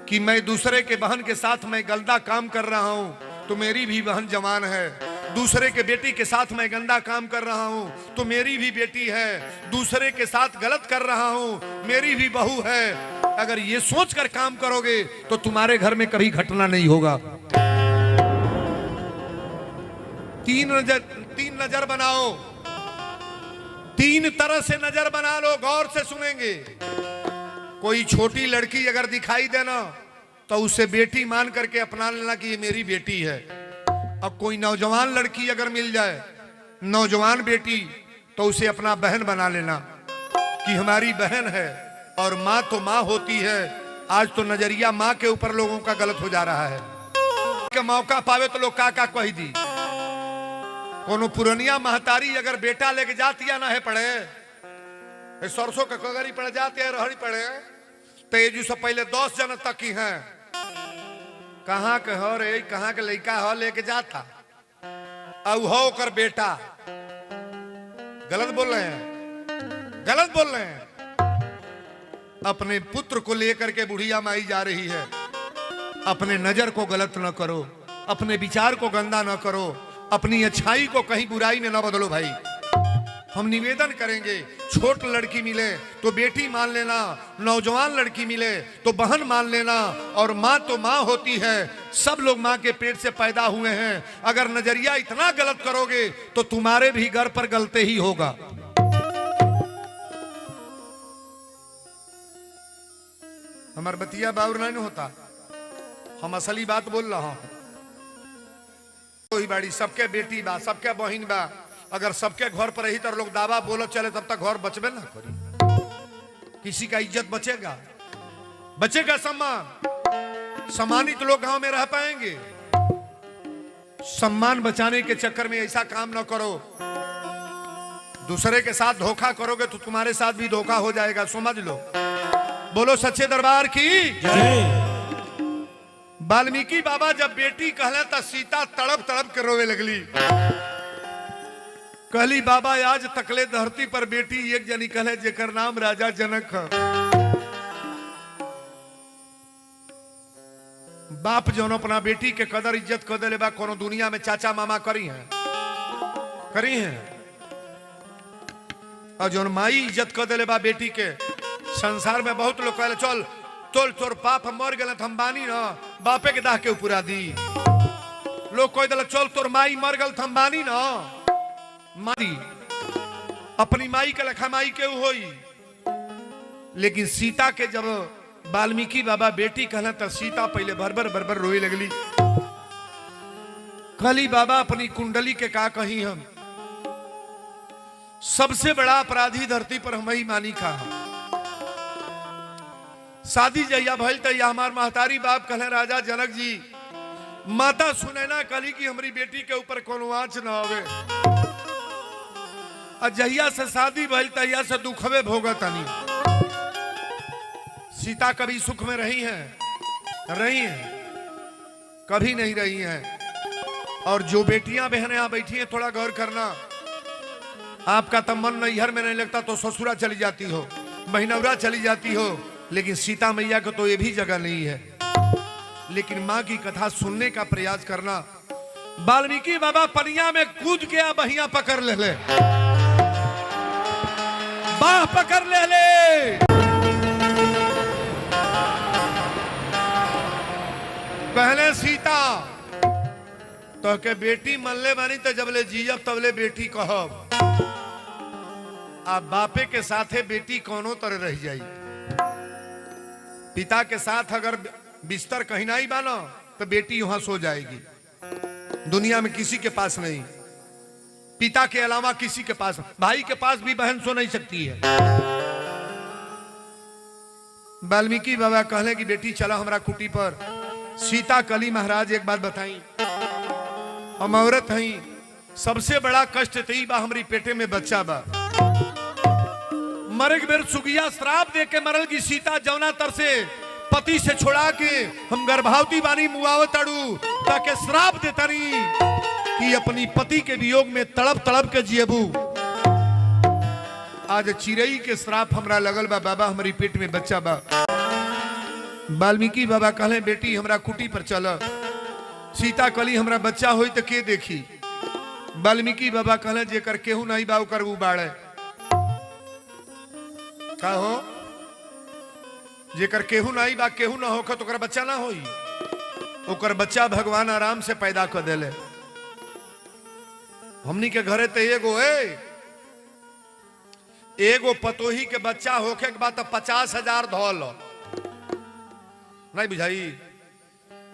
A: कि मैं दूसरे के बहन के साथ मैं गंदा काम कर रहा हूं तो मेरी भी बहन जवान है, दूसरे के बेटी के साथ मैं गंदा काम कर रहा हूं तो मेरी भी बेटी है, दूसरे के साथ गलत कर रहा हूं मेरी भी बहू है। अगर ये सोचकर काम करोगे तो तुम्हारे घर में कभी घटना नहीं होगा। तीन नजर बनाओ, तीन तरह से नजर बना लो, गौर से सुनेंगे। कोई छोटी लड़की अगर दिखाई देना तो उसे बेटी मान करके अपना लेना कि ये मेरी बेटी है। अब कोई नौजवान लड़की अगर मिल जाए, नौजवान बेटी, तो उसे अपना बहन बना लेना कि हमारी बहन है, और माँ तो माँ होती है। आज तो नजरिया माँ के ऊपर लोगों का गलत हो जा रहा है कि मौका पावे तो लोग का कही दी। कोनो पुरनिया महतारी अगर बेटा लेके जाती है ना है पड़े, सरसों का कगरी पड़ जाते हैं, रहड़ी पड़े, तो ये जो सब पहले 10 जन तक ही हैं, कहाँ के हो रे, कहाँ के लड़का हो लेके जाता, अब हो कर बेटा। गलत बोल रहे हैं, गलत बोल रहे हैं। अपने पुत्र को लेकर के बुढ़िया माई जा रही है। अपने नजर को गलत न करो, अपने विचार को गंदा न करो, अपनी अच्छाई को कहीं बुराई में न बदलो भाई। हम निवेदन करेंगे, छोट लड़की मिले तो बेटी मान लेना, नौजवान लड़की मिले तो बहन मान लेना, और माँ तो माँ होती है। सब लोग माँ के पेट से पैदा हुए हैं। अगर नजरिया इतना गलत करोगे तो तुम्हारे भी घर पर गलते ही होगा। हमार बतिया बाउर नहीं होता, हम असली बात बोल रहा हूं। कोई बाड़ी सबके बेटी बा, सबके बहन बा, अगर सबके घर पर रही तो लोग दावा बोलत चले तब तक घर बचबे ना करी। किसी का इज्जत बचेगा, बचेगा सम्मान, सम्मानित लोग गांव में रह पाएंगे। सम्मान बचाने के चक्कर में ऐसा काम न करो। दूसरे के साथ धोखा करोगे तो तुम्हारे साथ भी धोखा हो जाएगा, समझ लो। बोलो सच्चे दरबार की जय। वाल्मीकि बाबा जब बेटी कहले तो सीता तड़प तड़प के रोवे लगली। कहली बाबा आज तकले धरती पर बेटी एक जनी कहले जेकर नाम राजा जनक है। बाप जो अपना बेटी के कदर इज्जत कर दे बा, कोनो दुनिया में चाचा मामा करी हैं। और जो माई इज्जत कर दे बा बेटी के, संसार में बहुत लोग कहले चल तोल तोर पाप मर गए हम बानी ना, बापे के दाह के ऊपरा दी। लोग कह दिल चल तोर माई मर गल हम बानी ना, मारी अपनी माई के लखा माई के होई। लेकिन सीता के जब वाल्मीकि बाबा बेटी कहला तो सीता पहले भरभर भरभर रोई लगली। कहली बाबा अपनी कुंडली के का कही, हम सबसे बड़ा अपराधी धरती पर हम ही मानी का। शादी जहिया भइल तहिया हमार महतारी बाप कहले राजा जनक जी, माता सुने ना कली की हमारी बेटी के ऊपर कोनो आंच न आवे। जहिया से शादी भइल तहिया से दुखवे भोगतनी। सीता कभी सुख में रही हैं? कभी नहीं रही हैं। और जो बेटियां बहनें यहाँ बैठी हैं, थोड़ा गौर करना। आपका तो मन नैहर में नहीं लगता तो ससुरा चली जाती हो, महीनौरा चली जाती हो, लेकिन सीता मैया को तो ये भी जगह नहीं है। लेकिन माँ की कथा सुनने का प्रयास करना। वाल्मीकि बाबा पनिया में कूद के बहिया पकड़ ले, बाह पकड़ ले। पहले सीता तो के बेटी मनले बानी तो जबले जीजब तबले बेटी कहब। आप बापे के साथे बेटी कोनो तरह रह जाई। पिता के साथ अगर बिस्तर कहीं नहीं बाना तो बेटी वहां सो जाएगी। दुनिया में किसी के पास नहीं, पिता के अलावा किसी के पास, भाई के पास भी बहन सो नहीं सकती है। वाल्मीकि बाबा कहले कि बेटी चला हमारा कुटी पर। सीता कली महाराज एक बात बताई, हम औरत हई, सबसे बड़ा कष्ट तई बा हमारी पेटे में बच्चा बा। मरे के बेर सुगिया श्राप दे के मरल की सीता जौना तर से पति से छोड़ा के हम गर्भवती बानी मुआवत अड़ू ताकि श्राप देतानी कि अपनी पति के वियोग में तड़प तड़प के जियबू। आज चिड़ई के श्राप हमरा लगल बा बाबा, हमारी पेट में बच्चा बा। वाल्मीकि बाबा कहले बेटी हमरा कुटी पर चल। सीता कली हमरा बच्चा होई तो के देखी। वाल्मीकि बाबा कहले जेकर केहू नहीं बा ओकर उ बाड़े। का हो, जेकर केहू नहीं बा, केहू ना होकर तो ओकर बच्चा ना होई। ओकर बच्चा भगवान आराम से पैदा कर देले। हमनी के घरे तो एगो पतोही के बच्चा होके के बाद तो 50,000 धोल नहीं बुझाई।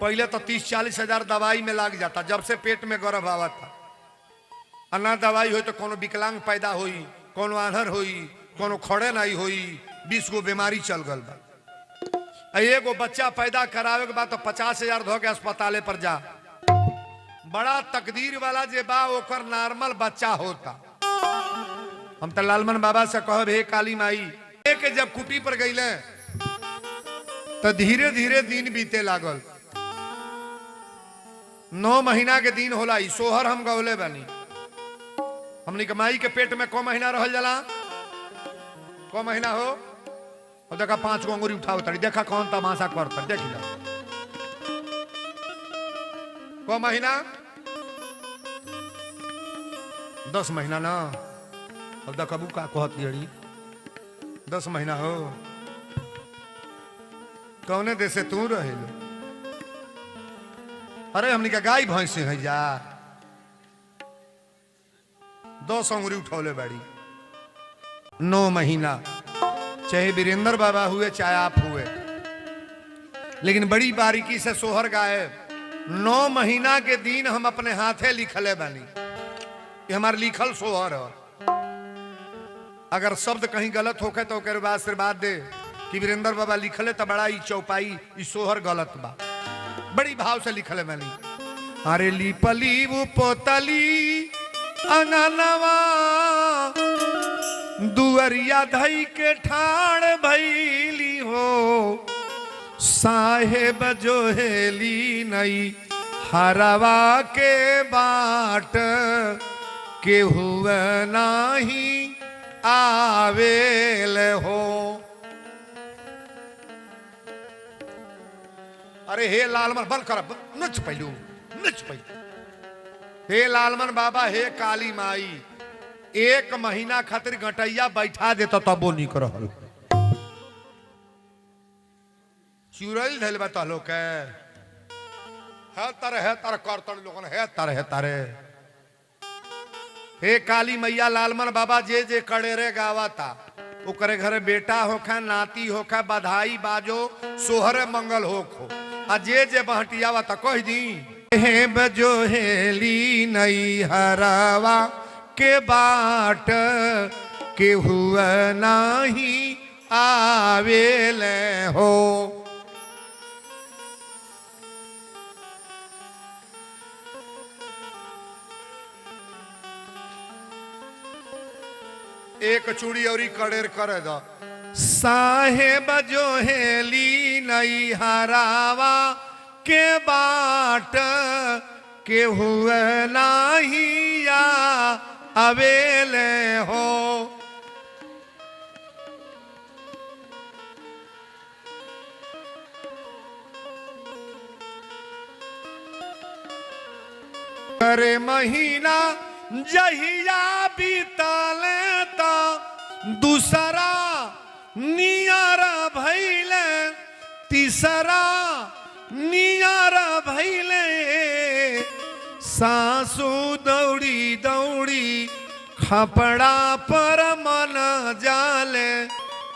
A: पहले तो 30-40 हजार दवाई में लग जाता जब से पेट में गर्भ आवा था। अन्ना दवाई हो तो कोनो विकलांग पैदा होई, कोनो आन्हर होई, कोनो खड़े नहीं होई, 20 गो बीमारी चल गल बा। एगो बच्चा पैदा करावे के बाद तो 50,000 धो के अस्पताले पर जा। बड़ा तकदीर वाला जे बा ओकर नॉर्मल बच्चा होता। हम तो लालमन बाबा से कहब हे काली माई के जब कुटी पर गईले तो धीरे धीरे दिन बीते लागल। 9 महीना के दिन होला। सोहर हम गौले बानी। हमनी के माई के पेट में को महीना रहल जाला, को महीना हो। और देखा 5 गो अंगुरी उठाओ तड़ी, देखा कौन तमाशा करता, देख लो को महीना 10 महीना ना। अब देखबू का कहत जड़ी 10 महीना हो। कौने देश से तू रहे? अरे हमनी का गाय भैंस है जा। 10 अंगुरी उठौले बाड़ी। 9 महीना, चाहे वीरेंद्र बाबा हुए चाहे आप हुए, लेकिन बड़ी बारीकी से सोहर गाए। 9 महीना के दिन हम अपने हाथे लिखले बानी। ये हमार लिखल सोहर है। अगर शब्द कहीं गलत होके तो ओकर बाद आशीर्वाद दे कि वीरेंद्र बाबा लिखले तो बड़ा ई चौपाई ई सोहर गलत बा। बड़ी भाव से लिखले बानी। अरे लिपली वो पोतली अंगनवा दुअरिया धई के ठाड़ भैली हो। साहेब जोहेली नई हरवा के बाट के हुआ नाही आवेल हो। अरे हे लालमन बंद कर, नच पहलू नच पहलू। हे लालमन बाबा, हे काली माई, 1 महीना खातिर गटैया बैठा देता तबो निक रहल। चुरैल धैल बा तहलो के है तर करतड़ लोगन है तारे। हे काली मैया, लालमन बाबा जे जे कड़ेरे गावाता ओकरे घरे बेटा होखा, नाती होखा, बधाई बाजो, सोहरे मंगल होखो। आ जे जे बहटियावा त कह दी हे बजो हेली नई हरावा के बाट के हुआ नाही आवेले हो। एक चूड़ी औरी कड़ेर करे दो। साहेब जो हेली नई हरावा के बाट के हुए नाही या अवेले हो। करे महीना जहिया बीतले तो दूसरा नियारा भैले, तीसरा नियारा भैले। सासू दौड़ी दौड़ी खपड़ा पर मन जाले,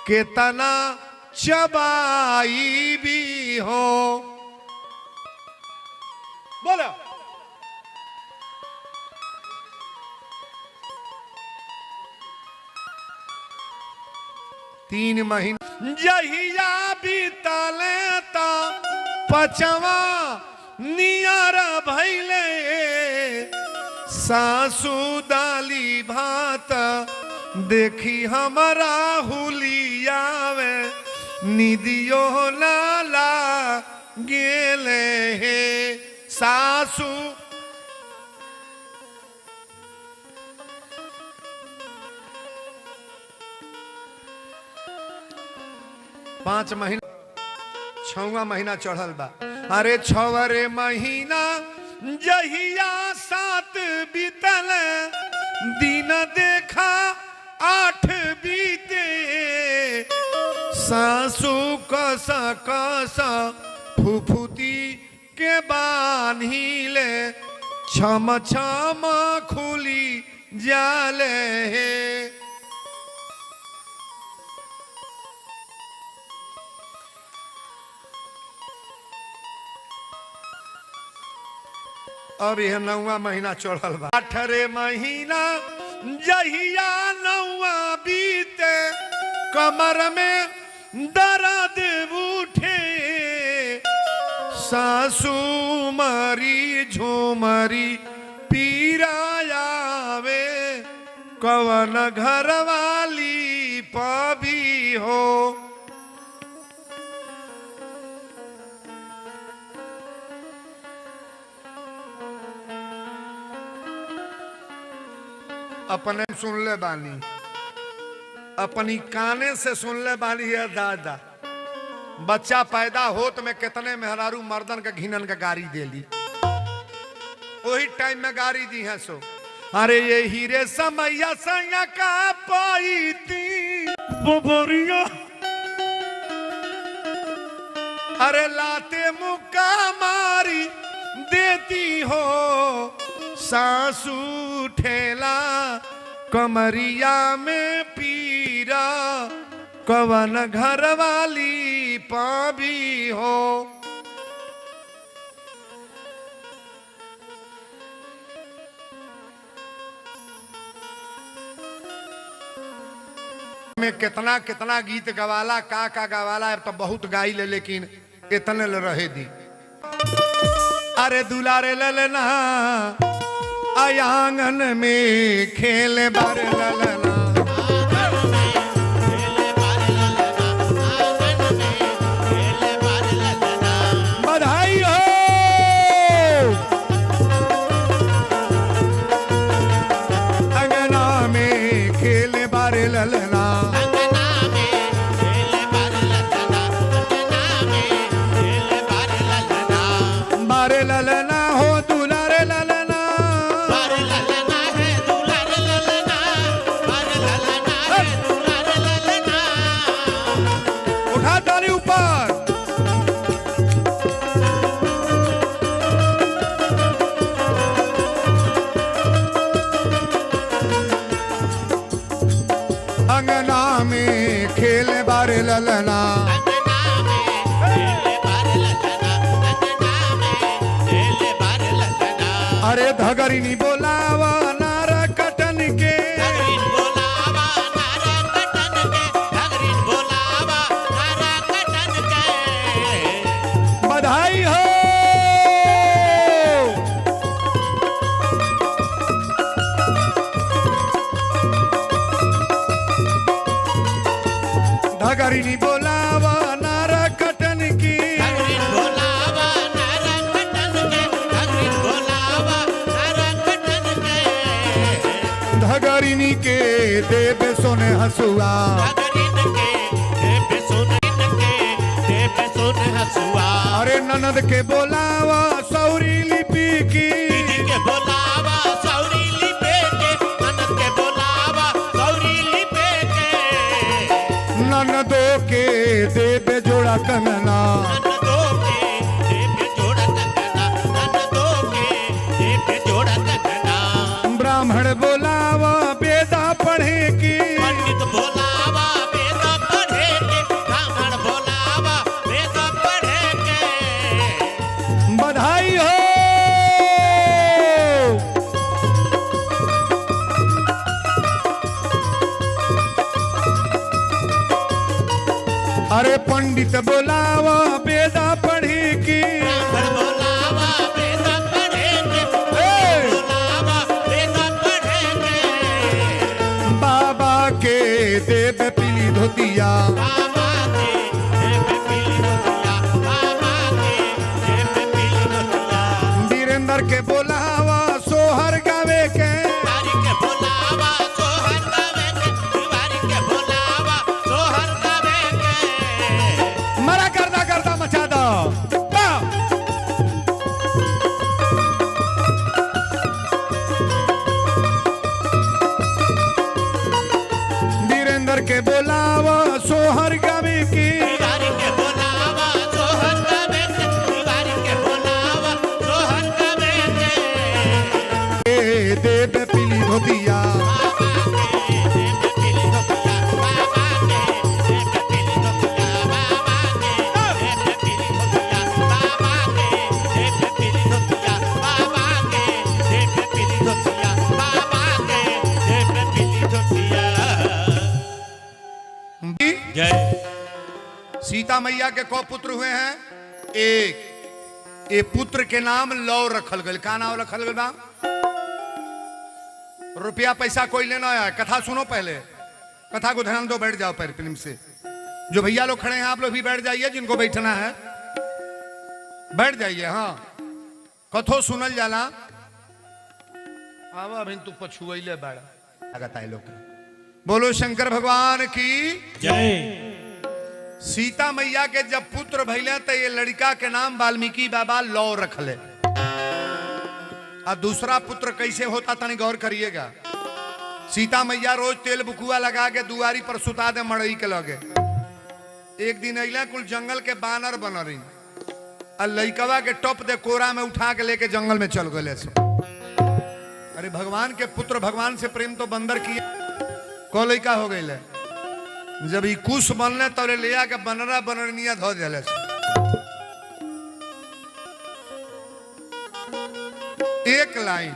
A: केतना चबाई भी हो। बोलो। तीन महीने जहिया बीतले ता पचवा नियर भैले सासू दाली भात देखी हमारा हुलियावे निदियो नाला गेले हे सासू। 5 महीना 6वां महीना चढ़ल बा। अरे 6वे महीना जहिया 7 बीतल दिन देखा 8 बीते सासू कसा कसा फुफुती के बान्हिले छम छम खुली जाले हे। अब यह 9वां महीना चढ़ल बा। 8रे महीना जहिया 9वां बीते कमर में दर्द उठे सासू मरी झूमरी पीरायावे कवन घर वाली पाभी हो। अपने सुन ले बानी, अपनी काने से सुन ले बानी है दादा। बच्चा पैदा होत में कितने मेहरारू मर्दन का घिनन का गाड़ी दे ली, वही टाइम में गाड़ी दी है सो। अरे ये हीरे समैया सैया का पाई थी बोबरिया, अरे लाते मुक्का मारी देती हो सासू ठेला कमरिया में पीरा कवन घर वाली पाभी हो। में कितना कितना गीत गवाला का गवाला अब तो बहुत गाई ले, लेकिन इतने ले रहे दी। अरे दुलारे ललना आंगन में खेल बार ललना, बधाई हो। अंगना में खेल बार ललना, बारे ललना हो दुलारे ललना, उठा ताली ऊपर। अंगना में खेल बारे ललना, अरे धगरिनी बोलावा नारा कटन के, बधाई हो। धगरिनी बोलावा नारा कटन की, धगरिनी के देव सोने हसुआ, अरे ननद के बोलावा सौरी लिपि की, ननदो के देव जोड़ा कंगना, ब्राह्मण बोलावा बेदा पढ़े की, अरे पंडित बोलावा वेदा पढ़ी की
B: ब्राह्मण बोलावा वेद पढ़ेंगे, बोलावा वेद पढ़ेंगे।
A: बाबा के देव पीली धोतिया
B: बाबा के देव पीली धोतिया, बाबा के देव पीली धोतिया।
A: वीरेंद्र के बोलावा सोहर गावे के
B: तिवारी के बोलावा सोहर गावे के, तिवारी के बोलावा सोहर गावे के।
A: मरा करदा करदा मचा दो वाह! वीरेंद्र के बोलावा सोहर गावे की
B: तिवारी के बोलावा सोहर गावे के, तिवारी के बोलावा सोहर गावे के।
A: देव पीली धोतिया
B: बाबा के देव पीली धोतिया, बाबा के देव पीली धोतिया, बाबा के देव पीली धोतिया, बाबा के देव पीली धोतिया, बाबा के देव पीली धोतिया, बाबा के देव पीली धोतिया। जय।
A: सीता मैया के कौ पुत्र हुए हैं? एक। ए पुत्र के नाम लौ रखल गल। का नाम रखल गल बा? रुपया पैसा कोई लेना आया। कथा सुनो पहले, कथा को ध्यान दो, बैठ जाओ पहले फिल्म से। जो भैया लोग खड़े हैं आप लोग भी बैठ जाइए, जिनको बैठना है बैठ जाइए। हाँ, कथो सुनल जाला। आवा अभी तू पछुआइले बैठ लगता है लोग। बोलो शंकर भगवान की।
B: जय।
A: सीता मैया के जब पुत्र भैले तो ये लड़का के नाम वाल्मीकि बाबा लौ रखले। और दूसरा पुत्र कैसे होता तनी गौर करिएगा। सीता मैया रोज तेल बुकुआ लगा के दुआरी पर सुता दे मड़ई के लगे। एक दिन अइला कुल जंगल के बानर बन रही और लइकवा के टॉप दे कोरा में उठा के लेके जंगल में चल गए। अरे भगवान के पुत्र भगवान से प्रेम तो बंदर किए को लइका हो गई। जब ई कुश बनले तब ले आके बनरा बनरनिया धो दिले। एक लाइन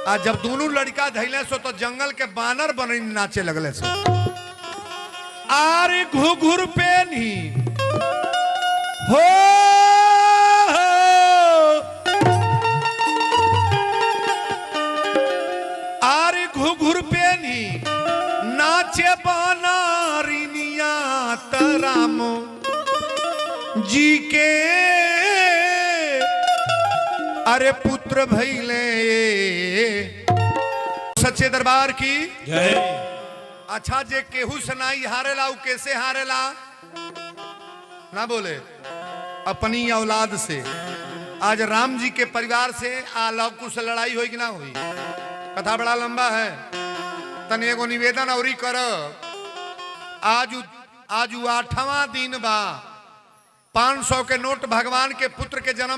A: आ जब दोनों लड़का धैले सो तो जंगल के बानर बनरी नाचे लगले सो। आरे घुघुर पे नहीं हो आरे घुघुर पे नहीं नाचे बानरिनिया तराम जी के अरे पुत्र भैले। सच्चे दरबार की
B: जय।
A: अच्छा जे केहू सनाई हारेला उ कैसे हारेला ना बोले अपनी औलाद से। आज राम जी के परिवार से लवकुश से लड़ाई हुई कि ना हुई? कथा बड़ा लंबा है, तने एगो निवेदन औरी कर। आज 8वां दिन बा 500 के नोट भगवान के पुत्र के जन्म